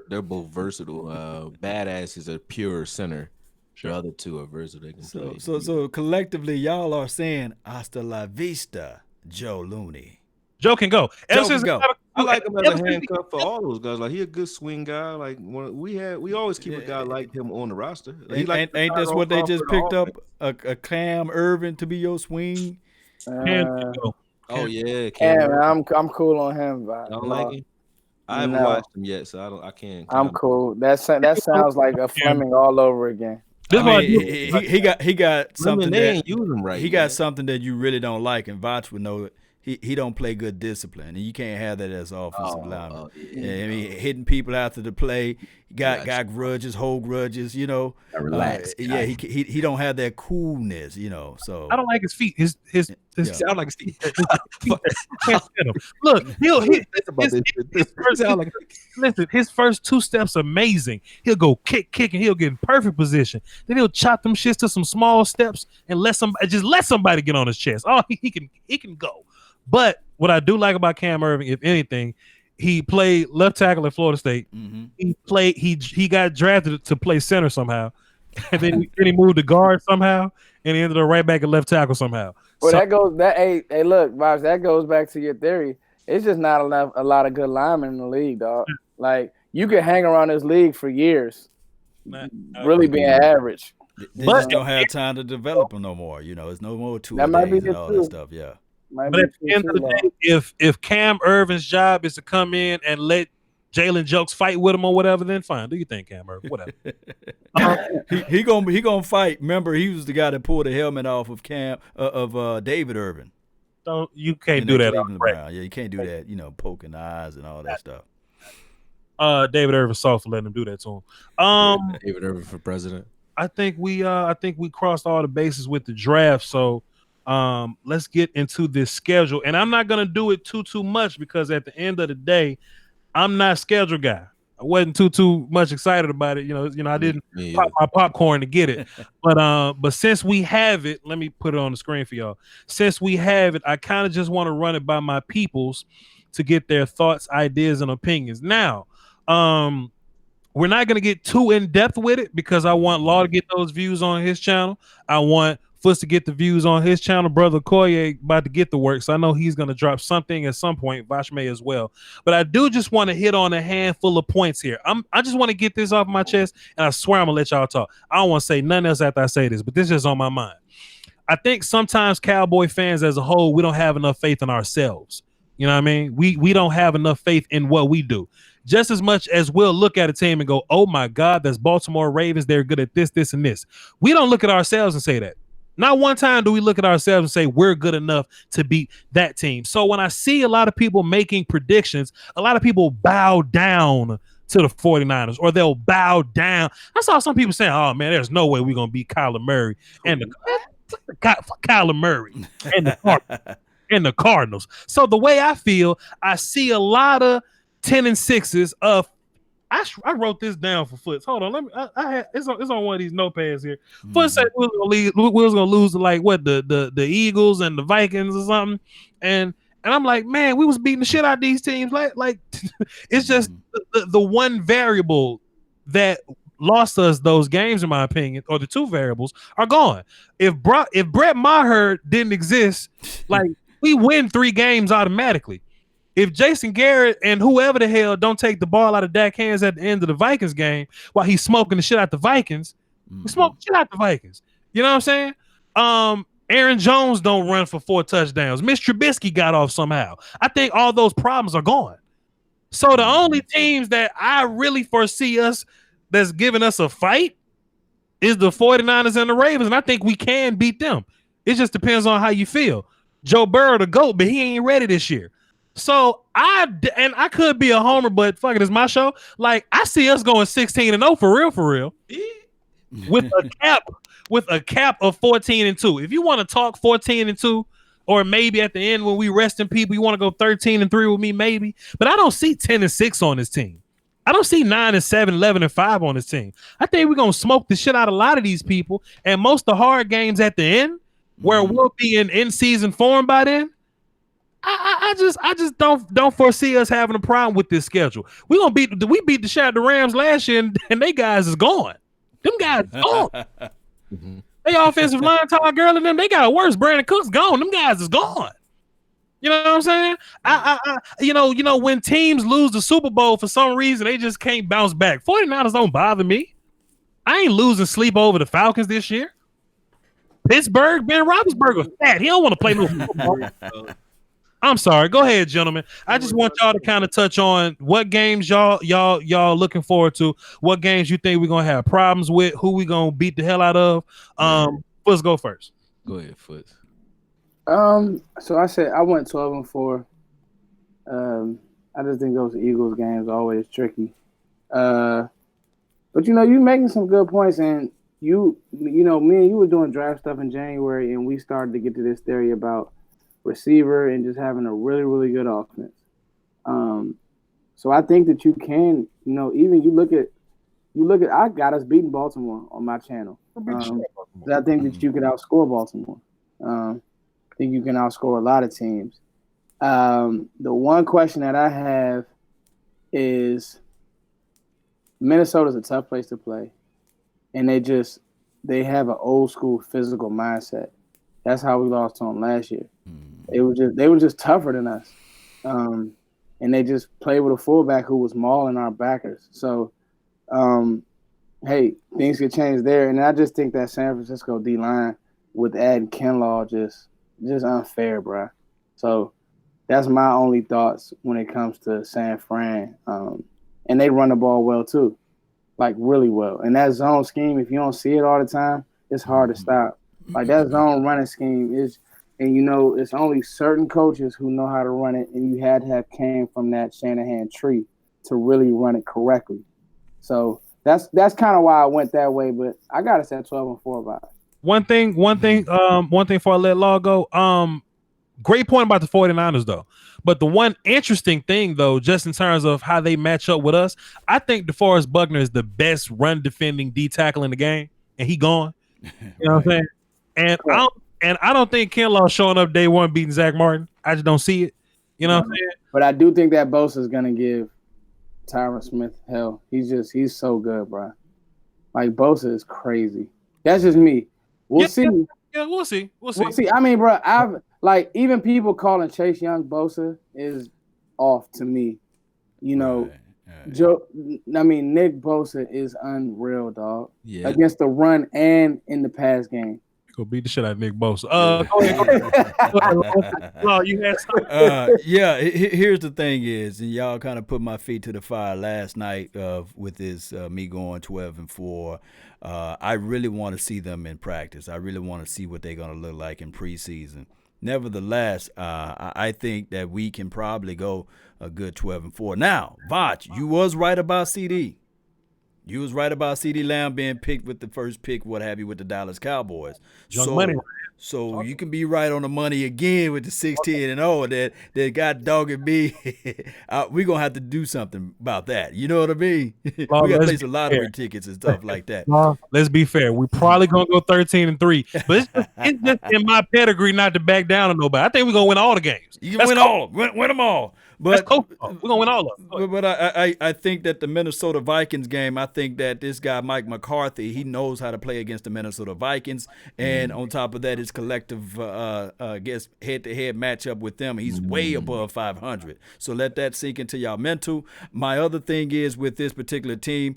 Speaker 3: they're both versatile. Badass is a pure center. Sure. The other two are versatile. They can play.
Speaker 5: So collectively, y'all are saying "Hasta la vista," Joe Looney.
Speaker 4: Joe can go.
Speaker 5: Joe can go.
Speaker 3: I like him as a handcuff for all those guys. Like, he a good swing guy. Like, we always keep a guy like him on the roster.
Speaker 5: Ain't this what they just picked up? A Cam Irvin to be your swing?
Speaker 3: Oh yeah,
Speaker 1: Cam. I'm cool on him.
Speaker 3: I don't like him. I haven't watched him yet, so I can't.
Speaker 1: I'm cool. That sounds like a Fleming all over again.
Speaker 5: He got something.
Speaker 3: They ain't use him right.
Speaker 5: He got something that you really don't like, and Vach would know it. He don't play good discipline, and you can't have that as offensive lineman. I mean, hitting people after the play, got grudges, hold grudges,
Speaker 3: Relax.
Speaker 5: He don't have that coolness, So
Speaker 4: I don't like his feet. His sound like his feet. Look, his first two steps amazing. He'll go kick, and he'll get in perfect position. Then he'll chop them shits to some small steps and let somebody get on his chest. Oh, he can go. But what I do like about Cam Irvin, if anything, he played left tackle at Florida State. Mm-hmm. He got drafted to play center somehow, and then he moved to guard somehow, and he ended up right back at left tackle somehow.
Speaker 1: Well, look, Bob, that goes back to your theory. It's just not a lot of good linemen in the league, dog. Like, you could hang around this league for years, really being average.
Speaker 5: They just don't have time to develop them no more. It's no more 2 days and all that stuff. Yeah.
Speaker 4: But at the end of the day, if Cam Irvin's job is to come in and let Jalen Jokes fight with him or whatever, then fine. Do you think, Cam Irvin? Whatever.
Speaker 5: he gonna fight. Remember, he was the guy that pulled the helmet off of David Irvin.
Speaker 4: You can't do that.
Speaker 5: Yeah, you can't do that. Poking the eyes and all that stuff.
Speaker 4: David Irvin soft for letting him do that to him.
Speaker 3: David Irvin for president.
Speaker 4: I think we crossed all the bases with the draft. So let's get into this schedule, and I'm not gonna do it too much because at the end of the day, I'm not a schedule guy. I wasn't too much excited about it. I didn't pop my popcorn to get it. But since we have it, let me put it on the screen for y'all. Since we have it, I kind of just want to run it by my peoples to get their thoughts, ideas, and opinions. Now, We're not going to get too in depth with it because I want Law to get those views on his channel. I want Foots to get the views on his channel. Brother Koye about to get the work, so I know he's going to drop something at some point. Vash may as well. But I do just want to hit on a handful of points here. I just want to get this off my chest, and I swear I'm going to let y'all talk. I don't want to say nothing else after I say this, but this is on my mind. I think sometimes Cowboy fans as a whole, we don't have enough faith in ourselves. You know what I mean? We don't have enough faith in what we do. Just as much as we'll look at a team and go, oh my God, that's Baltimore Ravens. They're good at this, this, and this. We don't look at ourselves and say that. Not one time do we look at ourselves and say we're good enough to beat that team. So when I see a lot of people making predictions, a lot of people bow down to the 49ers, or they'll bow down. I saw some people saying, oh man, there's no way we're going to beat Kyler Murray and Kyler Murray and the Cardinals. So the way I feel, I see a lot of 10-6s of. I wrote this down for Foots. Hold on, let me. It's on one of these notepads here. Foots said we was gonna lose to like what the Eagles and the Vikings or something, and I'm like, man, we was beating the shit out of these teams. Like it's just the one variable that lost us those games, in my opinion, or the two variables are gone. If Brett Maher didn't exist, like we win 3 games automatically. If Jason Garrett and whoever the hell don't take the ball out of Dak's hands at the end of the Vikings game while he's smoking the shit out the Vikings, we smoke shit out the Vikings. You know what I'm saying? Aaron Jones don't run for 4 touchdowns. Mitch Trubisky got off somehow. I think all those problems are gone. So the only teams that I really foresee us that's giving us a fight is the 49ers and the Ravens, and I think we can beat them. It just depends on how you feel. Joe Burrow the GOAT, but he ain't ready this year. So I could be a homer, but fuck it, it's my show. Like I see us going 16-0 for real, with a cap of 14-2. If you want to talk 14-2, or maybe at the end when we resting people, you want to go 13-3 with me, maybe. But I don't see 10-6 on this team. I don't see 9-7, 11-5 on this team. I think we're gonna smoke the shit out of a lot of these people, and most of the hard games at the end, where we'll be in season form by then. I just don't foresee us having a problem with this schedule. We beat the shot of the Rams last year, and they guys is gone. Them guys gone. They offensive line, Todd Gurley, and them, they got worse. Brandon Cook's gone. Them guys is gone. You know what I'm saying? You know, when teams lose the Super Bowl for some reason, they just can't bounce back. 49ers don't bother me. I ain't losing sleep over the Falcons this year. Pittsburgh, Ben Roethlisberger fat. He don't want to play no football. I'm sorry. Go ahead, gentlemen. I just want y'all to kind of touch on what games y'all looking forward to. What games you think we're gonna have problems with? Who we gonna beat the hell out of? Let's go first.
Speaker 3: Go ahead, Foots.
Speaker 1: So I said I went 12-4. I just think those Eagles games are always tricky. But you know, you're making some good points, and you know, me and you were doing draft stuff in January, and we started to get to this theory about receiver and just having a really, really good offense. So I think that you can, you know, even you look at I got us beating Baltimore on my channel. I think that you could outscore Baltimore. I think you can outscore a lot of teams. The one question that I have is Minnesota's a tough place to play, and they have an old school physical mindset. That's how we lost to them last year. They were just tougher than us, and they just played with a fullback who was mauling our backers. So, hey, things could change there. And I just think that San Francisco D-line with adding Kinlaw just unfair, bro. So that's my only thoughts when it comes to San Fran. And they run the ball well too, like really well. And that zone scheme, if you don't see it all the time, it's hard to stop. Like that zone running scheme is. And, you know, it's only certain coaches who know how to run it, and you had to have came from that Shanahan tree to really run it correctly. So that's kind of why I went that way, but I got us at 12-4 about it. One thing
Speaker 4: Before I let Law go, great point about the 49ers, though. But the one interesting thing, though, just in terms of how they match up with us, I think DeForest Buckner is the best run-defending D tackle in the game, and he gone. You know what I'm saying? And I don't think Kinlaw showing up day one beating Zach Martin. I just don't see it. You know what I'm saying?
Speaker 1: But I do think that Bosa's going to give
Speaker 6: Tyron Smith, hell, he's so good, bro. Like Bosa is crazy. That's just me. We'll see.
Speaker 4: Yeah, we'll see. We'll
Speaker 6: see. I mean, bro, I've like even people calling Chase Young Bosa is off to me. You know, Nick Bosa is unreal, dog. Yeah. Against the run and in the pass game.
Speaker 4: Go beat the shit out of Nick Bosa. Go ahead. You had something.
Speaker 5: Here's the thing is, and y'all kind of put my feet to the fire last night with this me going 12-4. I really want to see them in practice. I really want to see what they're going to look like in preseason. Nevertheless, I think that we can probably go a good 12-4. Now, Vach, you was right about CD. You was right about CeeDee Lamb being picked with the first pick, what have you, with the Dallas Cowboys. So you can be right on the money again with the 16-0 that got dogging me. We're going to have to do something about that. You know what I mean? We got to play some lottery tickets and stuff like that.
Speaker 4: Let's be fair. We're probably going to go 13-3. But it's just in my pedigree not to back down on nobody. I think we're going to win all the games.
Speaker 5: You can win all. Win them all. But
Speaker 4: we're gonna win all of them.
Speaker 5: But I think that the Minnesota Vikings game, I think that this guy Mike McCarthy, he knows how to play against the Minnesota Vikings, and on top of that, his collective guess head-to-head matchup with them, he's way above 500. So let that sink into y'all mental. My other thing is with this particular team,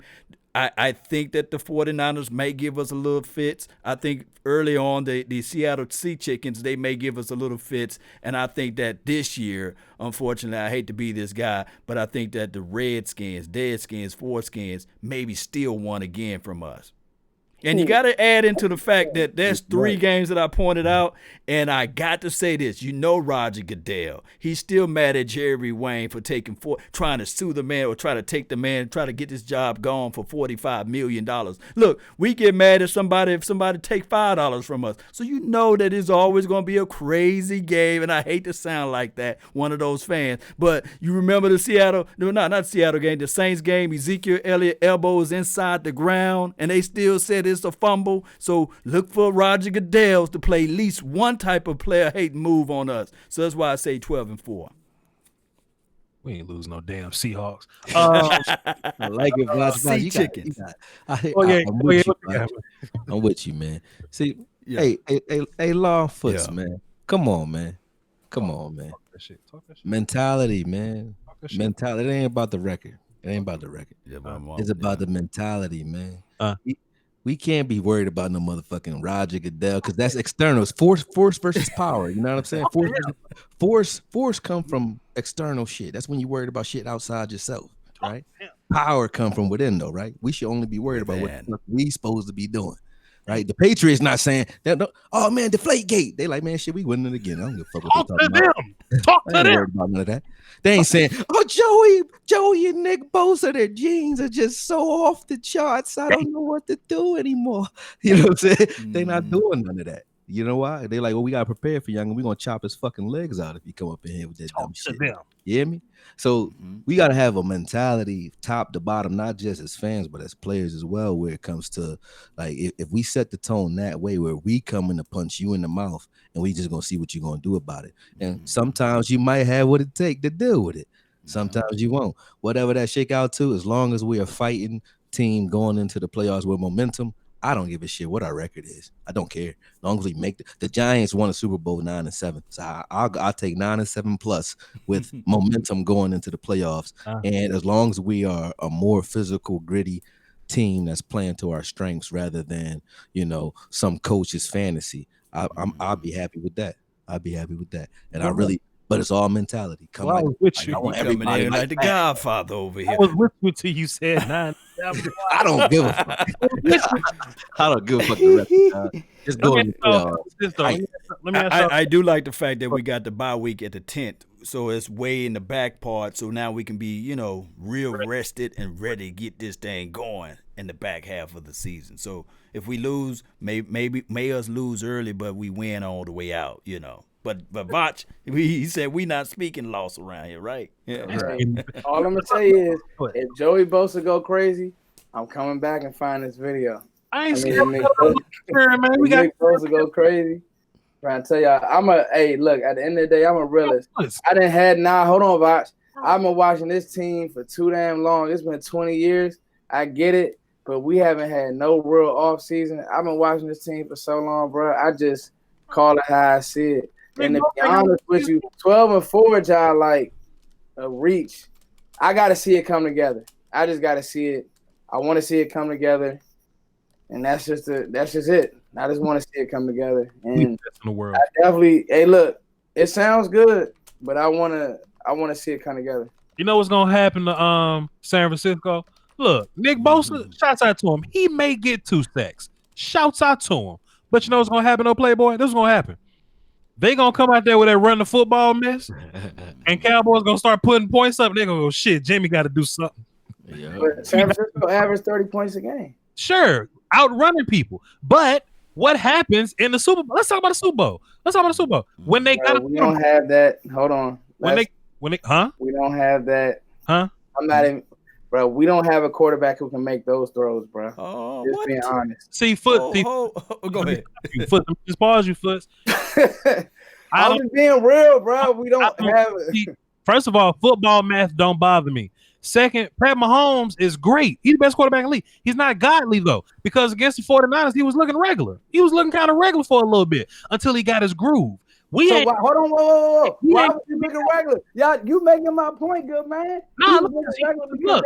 Speaker 5: I think that the 49ers may give us a little fits. I think early on the Seattle Sea Chickens, they may give us a little fits. And I think that this year, unfortunately, I hate to be this guy, but I think that the Redskins, Deadskins, Foreskins maybe steal one again from us. And you got to add into the fact that there's 3 games that I pointed out, and I got to say this. You know Roger Goodell. He's still mad at Jerry Wayne for trying to sue the man or try to take the man, try to get this job gone for $45 million. Look, we get mad at somebody if somebody take $5 from us. So you know that it's always going to be a crazy game, and I hate to sound like that, one of those fans. But you remember the not Seattle game, the Saints game, Ezekiel Elliott elbow is inside the ground, and they still said it's a fumble. So look for Roger Goodell to play at least one type of player hate move on us. So that's why I say 12-4.
Speaker 4: We ain't losing no damn Seahawks.
Speaker 3: I like it,
Speaker 5: Sea Chickens.
Speaker 3: I'm with you, man. See, hey, Lawfoots, man. Come on, man. Talk that shit. Mentality, man. Mentality. It ain't about the record. It's about the mentality, man. We can't be worried about no motherfucking Roger Goodell because that's external. It's force versus power. You know what I'm saying? Force come from external shit. That's when you're worried about shit outside yourself, right? Power come from within, though, right? We should only be worried about what we supposed to be doing, right? The Patriots not saying that. Oh man, deflate gate. They like, man, shit, we winning it again. I don't give a fuck what they're talking about.
Speaker 4: Talk to them.
Speaker 3: About none of that. They ain't saying, oh, Joey and Nick Bosa, their genes are just so off the charts. I don't know what to do anymore. You know what I'm saying? They not doing none of that. You know why? They like, well, we got to prepare for Young, and we're going to chop his fucking legs out if you come up in here with that dumb shit. You hear me? So we got to have a mentality top to bottom, not just as fans, but as players as well, where it comes to, like, if we set the tone that way, where we come in to punch you in the mouth, and we just going to see what you're going to do about it. And sometimes you might have what it take to deal with it. Sometimes you won't. Whatever that shake out to, as long as we are fighting team going into the playoffs with momentum, I don't give a shit what our record is. I don't care. As long as we make the Giants won a Super Bowl 9-7. So I'll take 9-7 plus with momentum going into the playoffs. And as long as we are a more physical, gritty team that's playing to our strengths rather than, some coach's fantasy, I'll be happy with that. And but it's all mentality.
Speaker 4: I was with you.
Speaker 5: I want everybody like the Godfather over here.
Speaker 4: I was with you till you said 9.
Speaker 3: I don't give a fuck. I don't give a fuck. The rest. Just go in the
Speaker 5: I do like the fact that we got the bye week at the 10th, so it's way in the back part. So now we can be, real rested and ready to get this thing going in the back half of the season. So if we lose, may us lose early, but we win all the way out. But Vach, he said we not speaking loss around here, right? Yeah.
Speaker 6: Right. All I'm gonna say is, if Joey Bosa go crazy, I'm coming back and find this video.
Speaker 4: I ain't scared, man.
Speaker 6: We got Bosa go crazy. Trying to tell y'all, look. At the end of the day, I'm a realist. Hold on, Vach. I've been watching this team for too damn long. It's been 20 years. I get it, but we haven't had no real off season. I've been watching this team for so long, bro. I just call it how I see it. And to be honest with you, 12-4, y'all like a reach. I got to see it come together. I just got to see it. I want to see it come together, and that's just it. I just want to see it come together. And I definitely, hey, look, it sounds good, but I want to see it come together.
Speaker 4: You know what's gonna happen to San Francisco? Look, Nick Bosa, shouts out to him. He may get 2 sacks. Shouts out to him. But you know what's gonna happen, though, Playboy? This is gonna happen. They gonna come out there with that run the football mess, and Cowboys gonna start putting points up. They're gonna go, shit, Jimmy got to do something.
Speaker 3: Yeah.
Speaker 6: But San Francisco averaged 30 points a game.
Speaker 4: Sure, outrunning people. But what happens in the Super Bowl? Let's talk about the Super Bowl. When they got
Speaker 6: we don't have that. Hold on.
Speaker 4: We
Speaker 6: don't have that.
Speaker 4: Huh?
Speaker 6: I'm not even, bro. We don't have a quarterback who can make those throws, bro.
Speaker 5: Oh,
Speaker 6: just being honest.
Speaker 4: See, Foot.
Speaker 5: Go ahead.
Speaker 4: Foot. Just pause, you Foots.
Speaker 6: I'm just being real, bro. We don't have it.
Speaker 4: First of all, football math don't bother me. Second, Pat Mahomes is great. He's the best quarterback in the league. He's not godly, though, because against the 49ers, he was looking regular. He was looking kind of regular for a little bit until he got his groove.
Speaker 6: Hold on, whoa. Why was you looking regular? Y'all, you making my point, good man.
Speaker 4: No,
Speaker 6: look.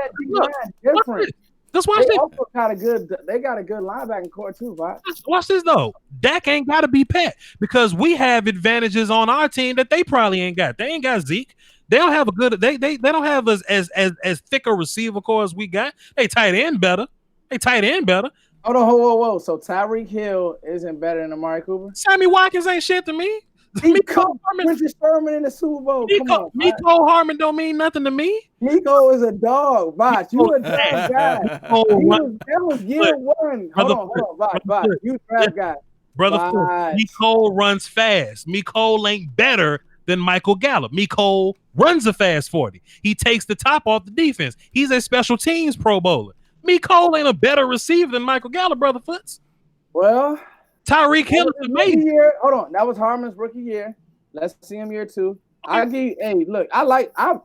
Speaker 6: Different.
Speaker 4: Just watch this.
Speaker 6: Also got a good. They got a good linebacking core too, right?
Speaker 4: Watch this though. Dak ain't got to be Pat because we have advantages on our team that they probably ain't got. They ain't got Zeke. They don't have a good. They don't have as thick a receiver core as we got. They tight end better.
Speaker 6: Hold on, whoa. So Tyreek Hill isn't better than Amari Cooper?
Speaker 4: Sammy Watkins ain't shit to me.
Speaker 6: Nico Sherman in the Super Bowl.
Speaker 4: Nico Harmon don't mean nothing to me.
Speaker 6: Nico is a dog, Botch. You a draft guy. That was year one. Hold on, Botch. You draft guy.
Speaker 4: Brother, Nico runs fast. Nico ain't better than Michael Gallup. Nico runs a fast 40. He takes the top off the defense. He's a special teams Pro Bowler. Nico ain't a better receiver than Michael Gallup, Brother Foots.
Speaker 6: Well,
Speaker 4: Tyreek Hill is amazing.
Speaker 6: Hold on, that was Harmon's rookie year. Let's see him year 2.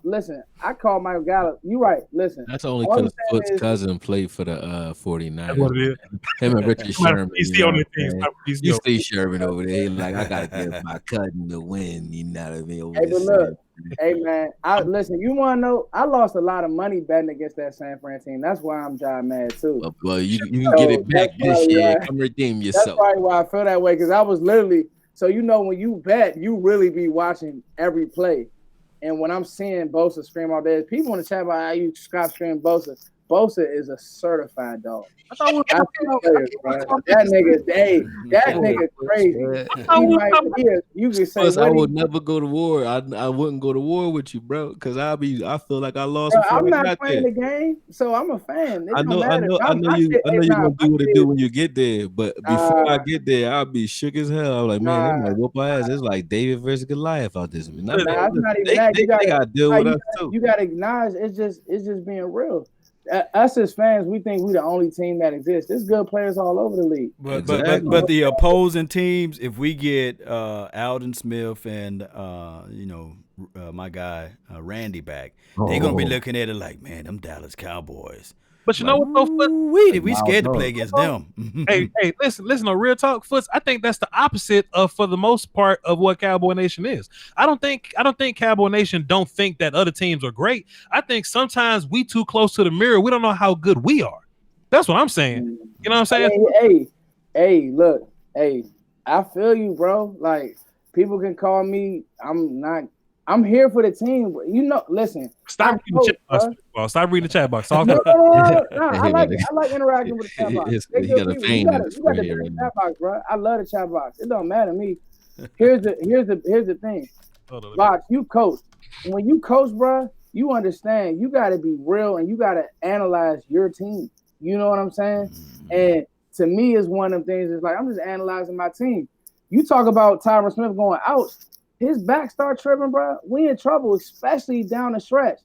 Speaker 6: Listen, I call Michael Gallup. You right. Listen.
Speaker 3: That's only because Foot's cousin played for the 49ers. That's what it is. Him and Richard Sherman.
Speaker 4: You
Speaker 3: see Sherman over there. He's like, I gotta give my cousin the win. You know what I mean?
Speaker 6: Hey, but look, hey man, listen. You want to know? I lost a lot of money betting against that San Fran team. That's why I'm job mad too.
Speaker 3: Well, you can get it back this year. Come redeem yourself.
Speaker 6: That's probably why I feel that way because I was literally. So, you know, when you bet, you really be watching every play. And when I'm seeing Bosa scream all day, people in the chat about how you stop screaming Bosa. Bosa is a certified dog. That nigga crazy. You can say
Speaker 3: I would never go to war. I wouldn't go to war with you, bro, because I feel like I lost.
Speaker 6: I'm not playing the game, so I'm a fan.
Speaker 3: I know you gonna do what it do when you get there, but before I get there, I'll be shook as hell. I'm like, man, they might whoop our ass. It's like David versus Goliath out this. They gotta deal with us too.
Speaker 6: You gotta acknowledge it's just being real. Us as fans, we think we the only team that exists. There's good players all over the league.
Speaker 5: But the opposing teams, if we get Alden Smith and my guy Randy back, they're gonna be looking at it like, man, them Dallas Cowboys.
Speaker 4: But you know what, though,
Speaker 5: we scared to play against them.
Speaker 4: hey, listen, on real talk, Foots. I think that's the opposite of, for the most part, of what Cowboy Nation is. I don't think Cowboy Nation don't think that other teams are great. I think sometimes we too close to the mirror. We don't know how good we are. That's what I'm saying. You know what I'm
Speaker 6: saying? Hey, look, I feel you, bro. Like, people can call me. I'm here for the team. You know, listen.
Speaker 4: Stop reading the chat box. Stop reading the chat box.
Speaker 6: No, I like interacting with the chat box. You got the chat box, bro. I love the chat box. It don't matter to me. Here's the thing. Box, you coach. When you coach, bro, you understand. You got to be real and you got to analyze your team. You know what I'm saying? And to me, it's one of them things. It's like I'm just analyzing my team. You talk about Tyron Smith going out. His back start tripping, bro. We in trouble, especially down the stretch.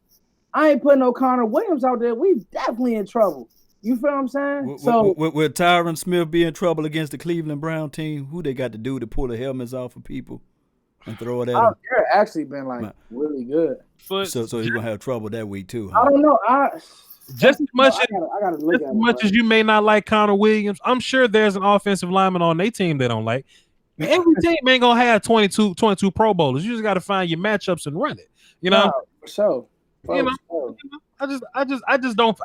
Speaker 6: I ain't putting no Connor Williams out there. We definitely in trouble. You feel what I'm saying?
Speaker 5: Will Tyron Smith be in trouble against the Cleveland Brown team? Who they got to do to pull the helmets off of people? and throw it at him.
Speaker 6: They're actually been like really good.
Speaker 4: But
Speaker 5: so he's gonna have trouble that week too.
Speaker 6: Huh? I don't know.
Speaker 4: Just as much
Speaker 6: as
Speaker 4: you may not like Connor Williams, I'm sure there's an offensive lineman on their team they don't like. Every team ain't gonna have 22 Pro Bowlers. You just got to find your matchups and run it. You know,
Speaker 6: for sure.
Speaker 4: I just don't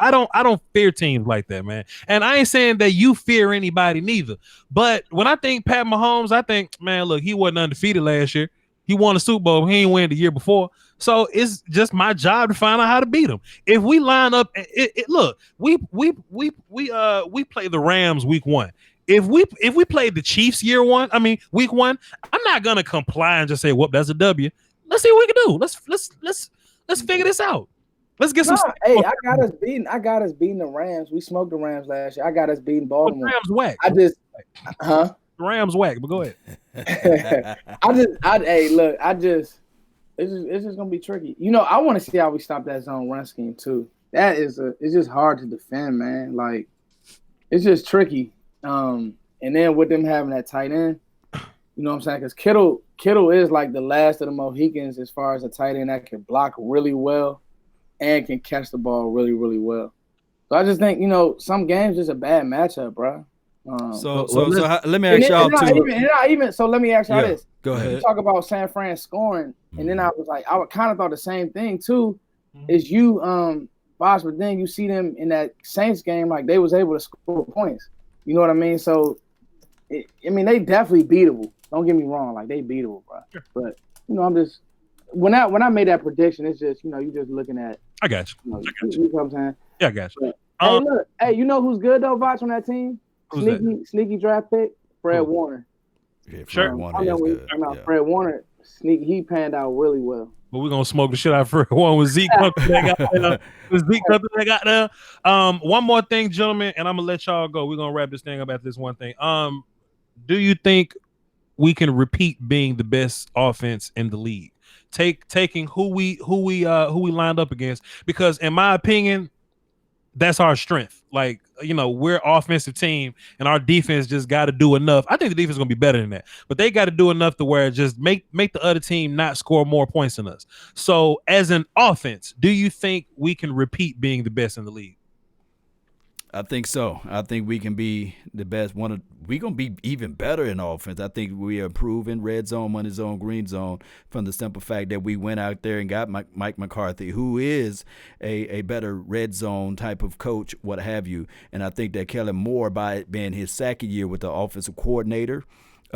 Speaker 4: fear teams like that, man. And I ain't saying that you fear anybody neither. But when I think Pat Mahomes, I think, man, look, he wasn't undefeated last year. He won a Super Bowl. He ain't win the year before. So it's just my job to find out how to beat him. If we line up, look, we play the Rams week 1. If we played the Chiefs week 1, I'm not gonna comply and just say, "Whoop, that's a W." Let's see what we can do. Let's figure this out. Let's get some.
Speaker 6: Hey, I got us beating the Rams. We smoked the Rams last year. I got us beating Baltimore.
Speaker 4: The Rams whack.
Speaker 6: The
Speaker 4: Rams whack. But go ahead.
Speaker 6: It's just gonna be tricky. You know, I want to see how we stop that zone run scheme too. It's just hard to defend, man. Like, it's just tricky. And then with them having that tight end, you know what I'm saying? Because Kittle is like the last of the Mohicans as far as a tight end that can block really well and can catch the ball really, really well. So I just think, you know, some games is a bad matchup, bro.
Speaker 5: Let me ask y'all too.
Speaker 6: So let me ask y'all this.
Speaker 5: Go ahead.
Speaker 6: You talk about San Fran scoring, and then I was like, I kind of thought the same thing too. Is you, Bosh, but then you see them in that Saints game, like they was able to score points. You know what I mean? So, they definitely beatable. Don't get me wrong, like they beatable, bro. But you know, I'm just when I made that prediction, it's just, you know, you just looking at.
Speaker 4: I got you.
Speaker 6: You know what I'm saying?
Speaker 4: Yeah, I got you.
Speaker 6: But, hey, you know who's good though, Voch, on that team? Sneaky draft pick, Fred Warner.
Speaker 5: Yeah, Fred Warner is good. Yeah.
Speaker 6: Fred Warner, he panned out really well.
Speaker 4: But we're gonna smoke the shit out of Fred Warner with Zeke. One more thing, gentlemen, and I'm gonna let y'all go. We're gonna wrap this thing up after this one thing. Do you think we can repeat being the best offense in the league? Taking who we lined up against, because in my opinion, that's our strength. Like, you know, we're an offensive team and our defense just got to do enough. I think the defense is going to be better than that, but they got to do enough to where just make the other team not score more points than us. So as an offense, do you think we can repeat being the best in the league?
Speaker 5: I think so. I think we can be the best. We're going to be even better in offense. I think we are improving red zone, money zone, green zone from the simple fact that we went out there and got Mike McCarthy, who is a better red zone type of coach, what have you. And I think that Kellen Moore, by it being his second year with the offensive coordinator,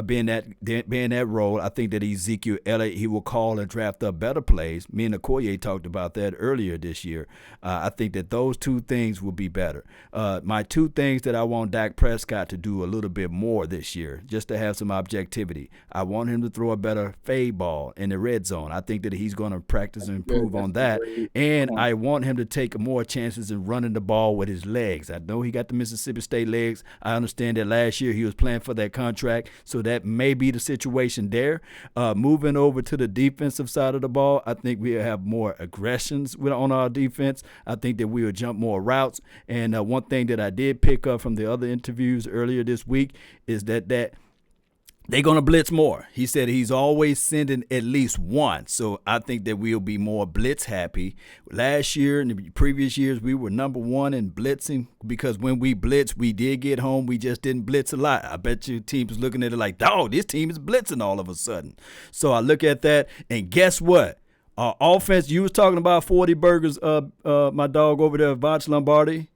Speaker 5: being that role, I think that Ezekiel Elliott, he will call and draft up better plays. Me and Okoye talked about that earlier this year. I think that those two things will be better. My two things that I want Dak Prescott to do a little bit more this year, just to have some objectivity. I want him to throw a better fade ball in the red zone. I think that he's going to practice and improve on that. And I want him to take more chances in running the ball with his legs. I know he got the Mississippi State legs. I understand that last year he was playing for that contract, so that may be the situation there. Moving over to the defensive side of the ball, I think we have more aggressions on our defense. I think that we will jump more routes. And one thing that I did pick up from the other interviews earlier this week is that they're going to blitz more. He said he's always sending at least one. So I think that we'll be more blitz happy. Last year and the previous years, we were number one in blitzing because when we blitzed, we did get home. We just didn't blitz a lot. I bet you team is looking at it like, dog, this team is blitzing all of a sudden. So I look at that, and guess what? Our offense, you was talking about 40 burgers, my dog over there, Voch Lombardi.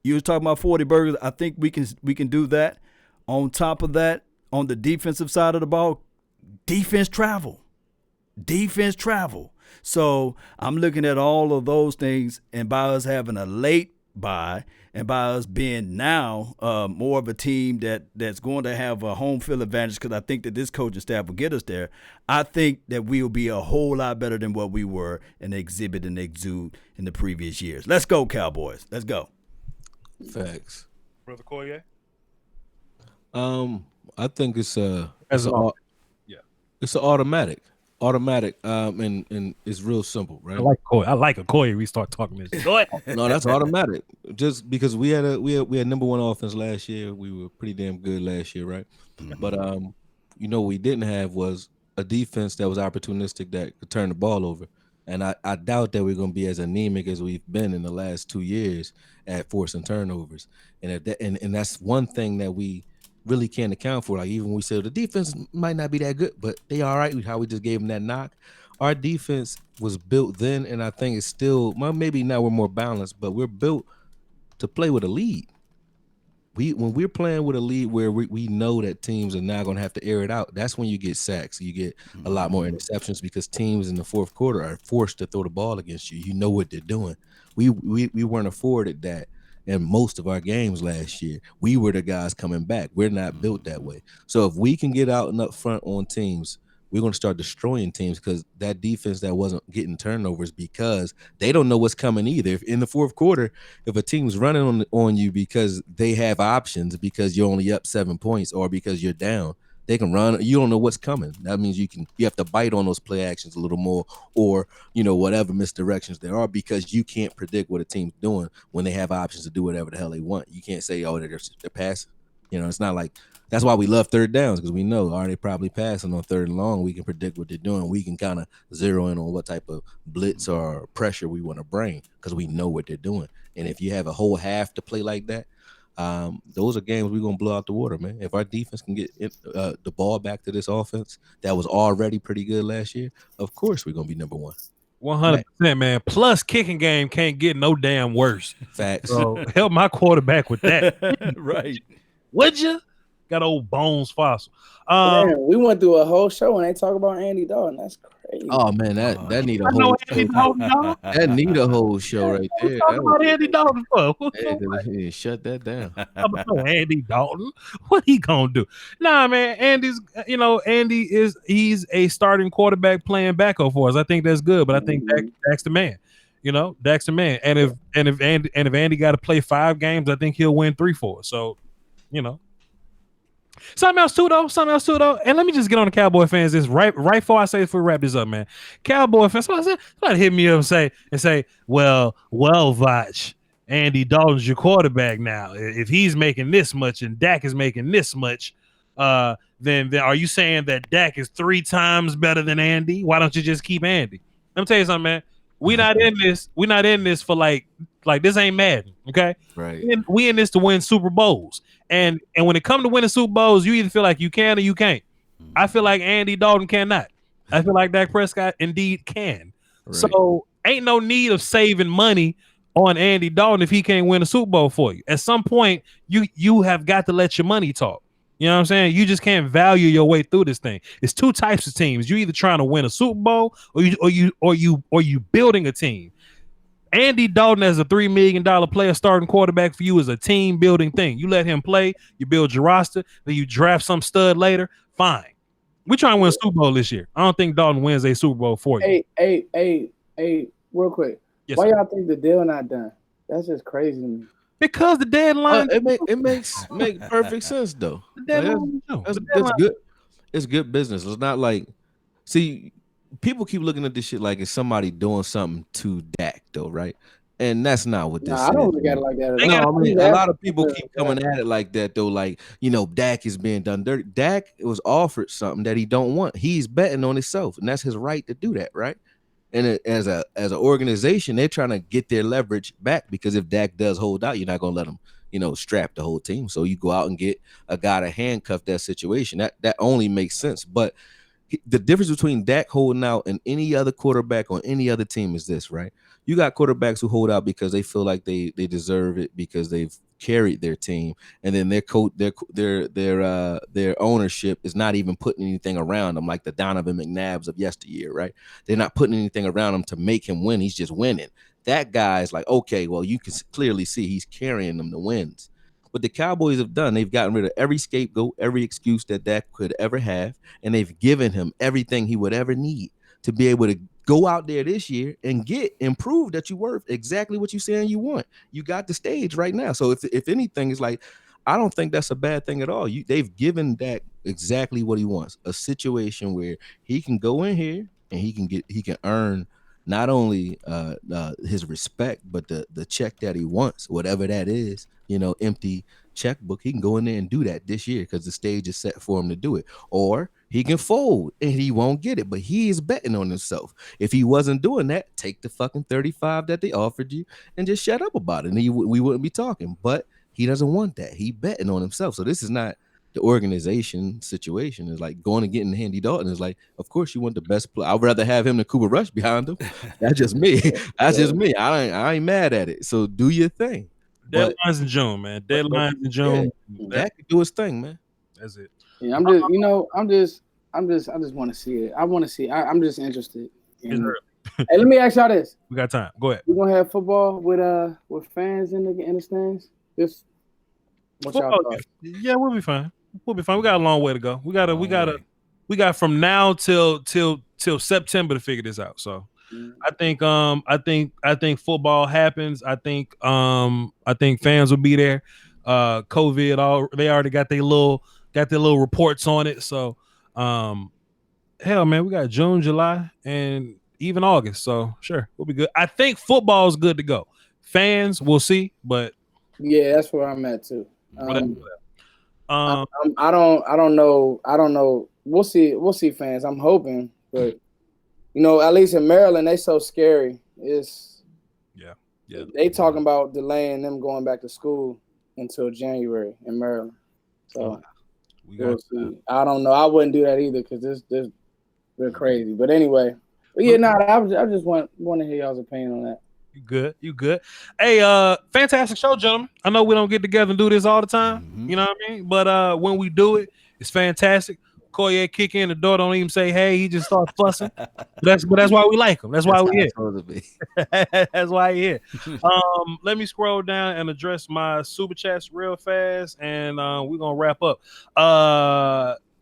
Speaker 5: You was talking about 40 burgers. I think we can do that. On top of that, on the defensive side of the ball, defense travel. So I'm looking at all of those things, and by us having a late bye, and by us being now more of a team that's going to have a home field advantage, because I think that this coaching staff will get us there, I think that we will be a whole lot better than what we were and exhibit and exude in the previous years. Let's go, Cowboys. Let's go.
Speaker 3: Facts.
Speaker 4: Brother Collier?
Speaker 3: I think it's an automatic, and it's real simple, right?
Speaker 4: I like Okoye. We start talking this. Go ahead.
Speaker 3: No, that's automatic. Just because we had number one offense last year, we were pretty damn good last year, right? Mm-hmm. But what we didn't have was a defense that was opportunistic that could turn the ball over. And I doubt that we're going to be as anemic as we've been in the last 2 years at forcing turnovers. And if that, and that's one thing that we really can't account for. Like even when we said the defense might not be that good, but they all right. How we just gave them that knock. Our defense was built then, and I think it's still, well, maybe now we're more balanced, but we're built to play with a lead. When we're playing with a lead where we know that teams are now going to have to air it out, that's when you get sacks. You get a lot more interceptions because teams in the fourth quarter are forced to throw the ball against you. You know what they're doing. We weren't afforded that in most of our games last year. We were the guys coming back. We're not built that way. So if we can get out and up front on teams, we're going to start destroying teams because that defense that wasn't getting turnovers because they don't know what's coming either. If in the fourth quarter, if a team's running on you because they have options because you're only up 7 points or because you're down, they can run. You don't know what's coming. That means you have to bite on those play actions a little more or, whatever misdirections there are because you can't predict what a team's doing when they have options to do whatever the hell they want. You can't say, oh, they're passing. It's not like that's why we love third downs because we know are they probably passing on third and long. We can predict what they're doing. We can kind of zero in on what type of blitz or pressure we want to bring because we know what they're doing. And if you have a whole half to play like that, those are games we're going to blow out the water, man. If our defense can get the ball back to this offense that was already pretty good last year, of course we're going to be number one.
Speaker 4: 100%, man. Plus, kicking game can't get no damn worse.
Speaker 3: Facts.
Speaker 4: So help my quarterback with that.
Speaker 5: Right.
Speaker 4: Would you? Got old Bones Fossil.
Speaker 6: Man, we went through a whole show and they talk about Andy Dalton. That's crazy.
Speaker 3: Oh man, that need a whole show. That need a whole show right there.
Speaker 4: Talk about Andy Dalton for?
Speaker 3: Yeah, shut that down.
Speaker 4: Andy Dalton, what he gonna do? Nah, man. He's a starting quarterback playing backup for us. I think that's good, but I think Dak's the man. Dak's the man. And if Andy got to play 5 games, I think he'll win 3 for us. So, Something else too though. And let me just get on the Cowboy fans. This right before I say if we wrap this up, man. Cowboy fans, somebody hit me up and say, well, Vach, Andy Dalton's your quarterback now. If he's making this much and Dak is making this much, then are you saying that Dak is 3 times better than Andy? Why don't you just keep Andy? Let me tell you something, man. We're not in this for like this ain't Madden, okay?
Speaker 3: Right.
Speaker 4: We in this to win Super Bowls. And when it comes to winning Super Bowls, you either feel like you can or you can't. I feel like Andy Dalton cannot. I feel like Dak Prescott indeed can. Right. So ain't no need of saving money on Andy Dalton if he can't win a Super Bowl for you. At some point, you have got to let your money talk. You know what I'm saying? You just can't value your way through this thing. It's 2 types of teams. You either trying to win a Super Bowl or you building a team. Andy Dalton as a $3 million player starting quarterback for you is a team building thing. You let him play, you build your roster, then you draft some stud later. Fine. We're trying to win a Super Bowl this year. I don't think Dalton wins a Super Bowl for you.
Speaker 6: Hey, real quick. Yes, why y'all think the deal not done? That's just crazy to me.
Speaker 4: Because the deadline
Speaker 3: it makes perfect sense though. That's good. It's good business. It's not like people keep looking at this shit like it's somebody doing something to Dak though, right? And that's not what this is.
Speaker 6: I don't look at it like that.
Speaker 3: No, I mean a lot of people keep coming at it like that though, like Dak is being done dirty. Dak was offered something that he don't want. He's betting on himself, and that's his right to do that, right? And as an organization, they're trying to get their leverage back because if Dak does hold out, you're not gonna let him, strap the whole team. So you go out and get a guy to handcuff that situation. That only makes sense. But the difference between Dak holding out and any other quarterback on any other team is this, right? You got quarterbacks who hold out because they feel like they deserve it because they've carried their team, and then their coach, their ownership is not even putting anything around them, like the Donovan McNabbs of yesteryear, right? They're not putting anything around him to make him win. He's just winning. That guy's like, okay, well, you can clearly see he's carrying them to wins. What the Cowboys have done, they've gotten rid of every scapegoat, every excuse that Dak could ever have, and they've given him everything he would ever need to be able to go out there this year and prove that you're worth exactly what you're saying you want. You got the stage right now. So if anything, it's like, I don't think that's a bad thing at all. They've given Dak exactly what he wants, a situation where he can go in here and he can earn not only his respect, but the check that he wants, whatever that is, empty checkbook. He can go in there and do that this year because the stage is set for him to do it. Or he can fold and he won't get it, but he is betting on himself. If he wasn't doing that, take the fucking 35 that they offered you and just shut up about it, and we wouldn't be talking. But he doesn't want that. He betting on himself. So this is not the organization situation. Is like going and getting Handy Dalton. Is like, of course you want the best player. I'd rather have him than Cooper Rush behind him. That's just me. That's just me. I ain't mad at it. So do your thing.
Speaker 4: Deadlines in June, man. Deadlines in June.
Speaker 3: That could do his thing, man.
Speaker 4: That's it.
Speaker 6: Yeah, I'm just, I just want to see it. I want to see. I'm just interested. Hey, let me ask y'all this.
Speaker 4: We got time. Go ahead.
Speaker 6: We're gonna have football with fans in the stands. Just what y'all thought?
Speaker 4: Yeah, we'll be fine. We'll be fine. We got a long way to go. We got from now till September to figure this out. So I think football happens. I think fans will be there. COVID, they already got their little reports on it. So hell, man, we got June, July, and even August. So sure, we'll be good. I think football is good to go. Fans, we'll see, but
Speaker 6: yeah, that's where I'm at too. I don't know. We'll see fans. I'm hoping, but at least in Maryland, they so scary. It's they talking about delaying them going back to school until January in Maryland. So we'll see. I don't know. I wouldn't do that either because they're crazy. But anyway, I just want to hear y'all's opinion on that.
Speaker 4: You good. Hey, fantastic show, gentlemen. I know we don't get together and do this all the time. Mm-hmm. You know what I mean? But when we do it, it's fantastic. Koye kick in the door, don't even say hey, he just starts fussing. That's why we like him. That's why we're here. That's why you're here. Let me scroll down and address my super chats real fast, and we're gonna wrap up.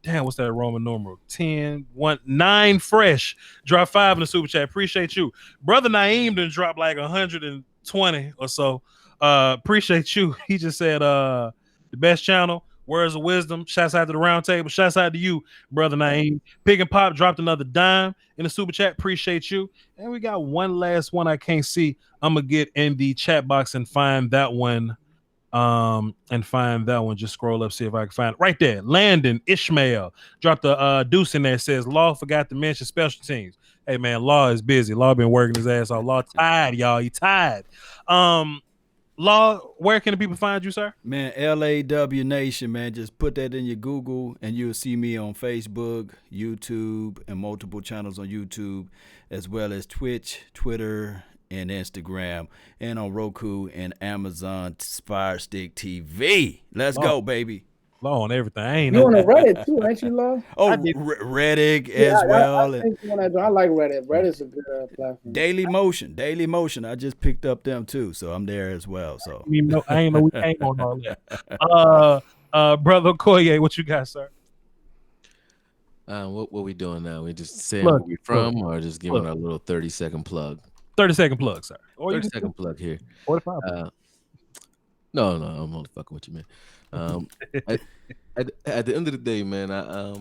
Speaker 4: Damn, what's that Roman numeral? 10, 1, 9 fresh. Drop 5 in the super chat. Appreciate you. Brother Naeem done dropped like 120 or so. Appreciate you. He just said the best channel. Words of wisdom. Shouts out to the round table. Shouts out to you, Brother Naeem. Pig and Pop dropped another dime in the super chat. Appreciate you. And we got one last one I can't see. I'm gonna get in the chat box and find that one. Just scroll up, see if I can find it right there. Landon Ishmael dropped a deuce in there. Says Law forgot to mention special teams. Hey man, Law is busy. Law been working his ass off. Law tired, y'all. He tired. Law, where can the people find you, sir?
Speaker 5: Man, LAW Nation, man. Just put that in your Google and you'll see me on Facebook, YouTube, and multiple channels on YouTube, as well as Twitch, Twitter, and Instagram, and on Roku and Amazon Fire Stick TV. Let's go, baby.
Speaker 4: Law on everything. I ain't
Speaker 6: you on Reddit too, ain't you, Law?
Speaker 5: Oh, Reddit as well.
Speaker 6: I like Reddit. Reddit's a good platform.
Speaker 5: Daily Motion. I just picked up them too, so I'm there as well. So
Speaker 4: I ain't know we came on all that. Brother Koye, what you got, sir?
Speaker 3: What we doing now? We just saying where we from, or just giving a little 30-second plug?
Speaker 4: 30-second plug, sir.
Speaker 3: 30-second plug here.
Speaker 4: 45.
Speaker 3: No, I'm only fucking with you, man. At the end of the day, man, I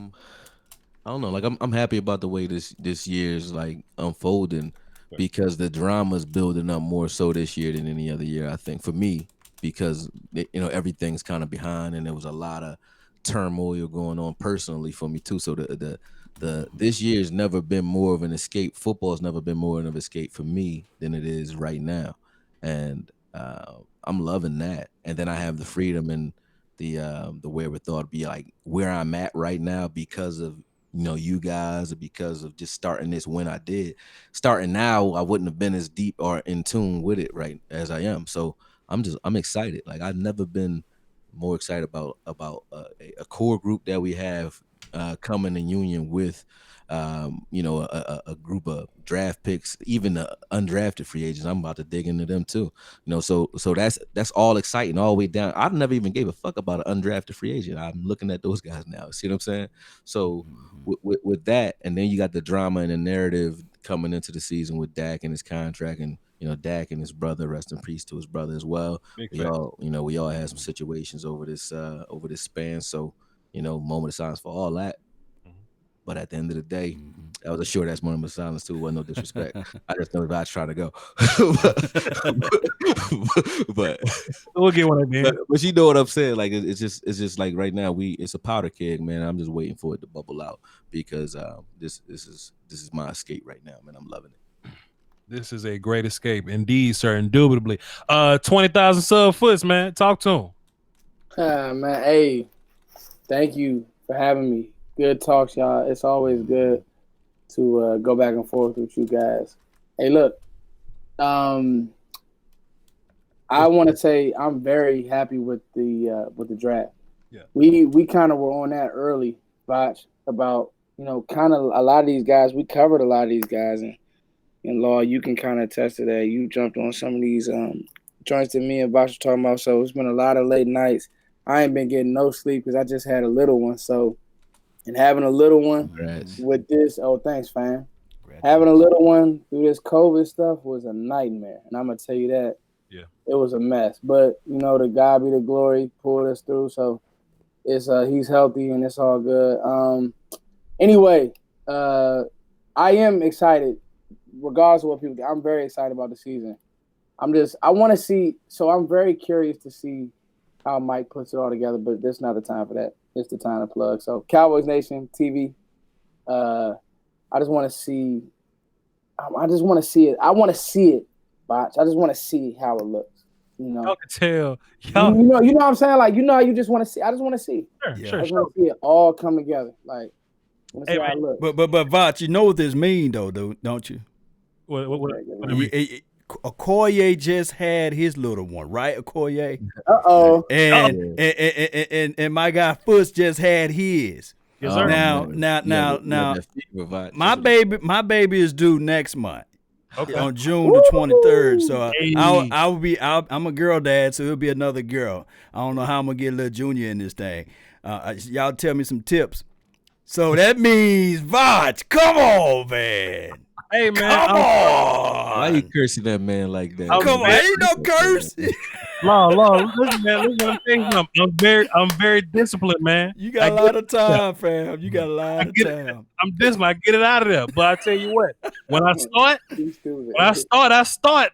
Speaker 3: don't know. Like I'm happy about the way this year's like unfolding, because the drama's building up more so this year than any other year. I think for me, because everything's kind of behind, and there was a lot of turmoil going on personally for me too. So the this year's never been more of an escape. Football's never been more of an escape for me than it is right now, and I'm loving that. And then I have the freedom and the wherewithal to be like where I'm at right now because of you guys, or because of just starting this when I did. Starting now, I wouldn't have been as deep or in tune with it right as I am. So I'm excited. Like I've never been more excited about a core group that we have coming in union with a group of draft picks, even the undrafted free agents. I'm about to dig into them too. So that's all exciting all the way down. I never even gave a fuck about an undrafted free agent. I'm looking at those guys now. See what I'm saying? So with that, and then you got the drama and the narrative coming into the season with Dak and his contract, and Dak and his brother, rest in peace to his brother as well. We all had some situations over this span. So moment of silence for all that. But at the end of the day, That was a short ass moment of silence too. Wasn't no disrespect. I just know God's trying to go. but
Speaker 4: we'll get one again.
Speaker 3: But you know what I'm saying? Like it's just like right now it's a powder keg, man. I'm just waiting for it to bubble out because this is my escape right now, man. I'm loving it.
Speaker 4: This is a great escape, indeed, sir. Indubitably. 20,000 sub foots, man. Talk to him.
Speaker 6: Man, hey, thank you for having me. Good talks, y'all. It's always good to go back and forth with you guys. Hey, look, I want to say I'm very happy with the draft.
Speaker 4: Yeah,
Speaker 6: we kind of were on that early, Botch, about kind of a lot of these guys. We covered a lot of these guys, and Law, you can kind of attest to that. You jumped on some of these joints that me and Botch were talking about. So it's been a lot of late nights. I ain't been getting no sleep because I just had a little one. So, and having a little one with this, thanks, fam. Having a little one through this COVID stuff was a nightmare. And I'm going to tell you that.
Speaker 4: Yeah.
Speaker 6: It was a mess. But, to God be the glory, pulled us through. So, it's he's healthy and it's all good. Anyway, I am excited, regardless of what people think. I'm very excited about the season. I want to see, so I'm very curious to see how Mike puts it all together, but this is not the time for that. It's the time to plug. So Cowboys Nation TV, I just want to see it. I want to see it, Botch. I just want to see how it looks.
Speaker 4: Y'all can tell.
Speaker 6: You know what I'm saying? Like, how you just want to see. I just want to see.
Speaker 4: Sure.
Speaker 6: I just want to see it all come together. Like, see how it looks.
Speaker 5: But Botch, you know what this mean though, don't you?
Speaker 4: What
Speaker 5: Okoye just had his little one, right? Okoye. And my guy Foots just had his.
Speaker 4: Yes, sir.
Speaker 5: Now, my baby is due next month. Okay. On June the 23rd. So I'm a girl dad, so it'll be another girl. I don't know how I'm gonna get a little junior in this thing. Y'all tell me some tips. So that means Vach, come on, man.
Speaker 4: Hey man,
Speaker 5: come on!
Speaker 3: Why you cursing that man like that?
Speaker 5: Come on, ain't no curse.
Speaker 4: Law, listen, man. I'm very disciplined, man.
Speaker 5: You got a lot of time, fam. You got a lot of time.
Speaker 4: I'm disciplined. I get it out of there. But I tell you what, when I start.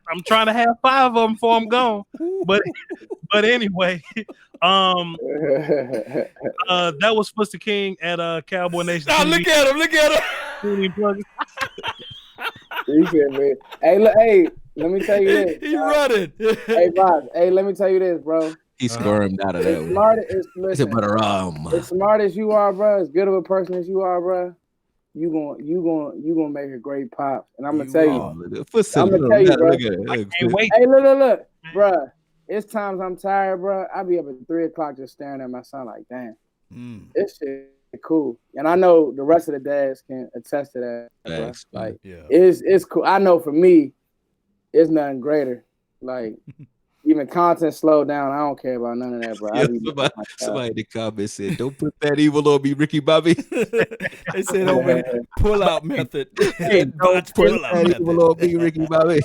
Speaker 4: I'm trying to have 5 of them before I'm gone. But anyway, that was Frisco King at Cowboy Nation.
Speaker 5: Oh, look at him.
Speaker 6: He said, man. Hey, let me tell you this.
Speaker 5: He running.
Speaker 6: Hey, Bob. Hey, let me tell you this, bro.
Speaker 3: He squirmed out of that.
Speaker 6: As smart as you are, bro, as good of a person as you are, bro, you gonna make a great pop. And I'm gonna tell you. I'm gonna tell you, bro.
Speaker 4: I can't wait.
Speaker 6: Hey, look, bro. It's times I'm tired, bro. I be up at 3:00 just staring at my son like, damn, this shit cool. And I know the rest of the dads can attest to that.
Speaker 3: Thanks,
Speaker 6: like, it's cool. I know for me, it's nothing greater. Like, even content slowed down. I don't care about none of that, bro.
Speaker 3: Somebody in the comments said, "Don't put that evil on me, Ricky Bobby."
Speaker 5: They said, "Oh man, pull out method."
Speaker 3: Hey, don't put that evil on me, Ricky Bobby.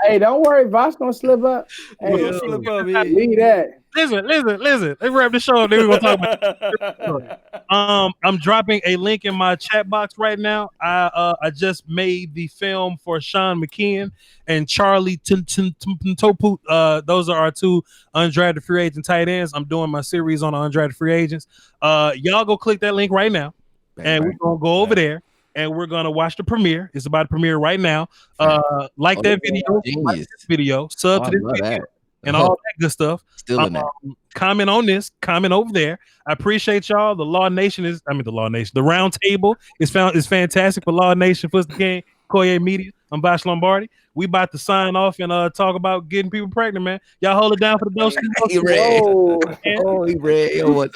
Speaker 6: Hey, don't worry, Vosh gonna slip up. Hey,
Speaker 5: slip up.
Speaker 6: Leave that.
Speaker 4: Listen. Let's wrap the show up. Then we're gonna talk about. I'm dropping a link in my chat box right now. I just made the film for Sean McKeon and Charlie Toput. Those are our 2 undrafted free agent tight ends. I'm doing my series on the undrafted free agents. Y'all go click that link right now, and we're gonna go over there and we're gonna watch the premiere. It's about to premiere right now. Like that video, sub to this video. And all that good stuff.
Speaker 3: Still in there.
Speaker 4: Comment on this. Comment over there. I appreciate y'all. The round table is fantastic for Law Nation, Frisco King, Koye Media. I'm Bosh Lombardi. We about to sign off and talk about getting people pregnant, man. Y'all hold it down for the dose.
Speaker 3: He red. He red.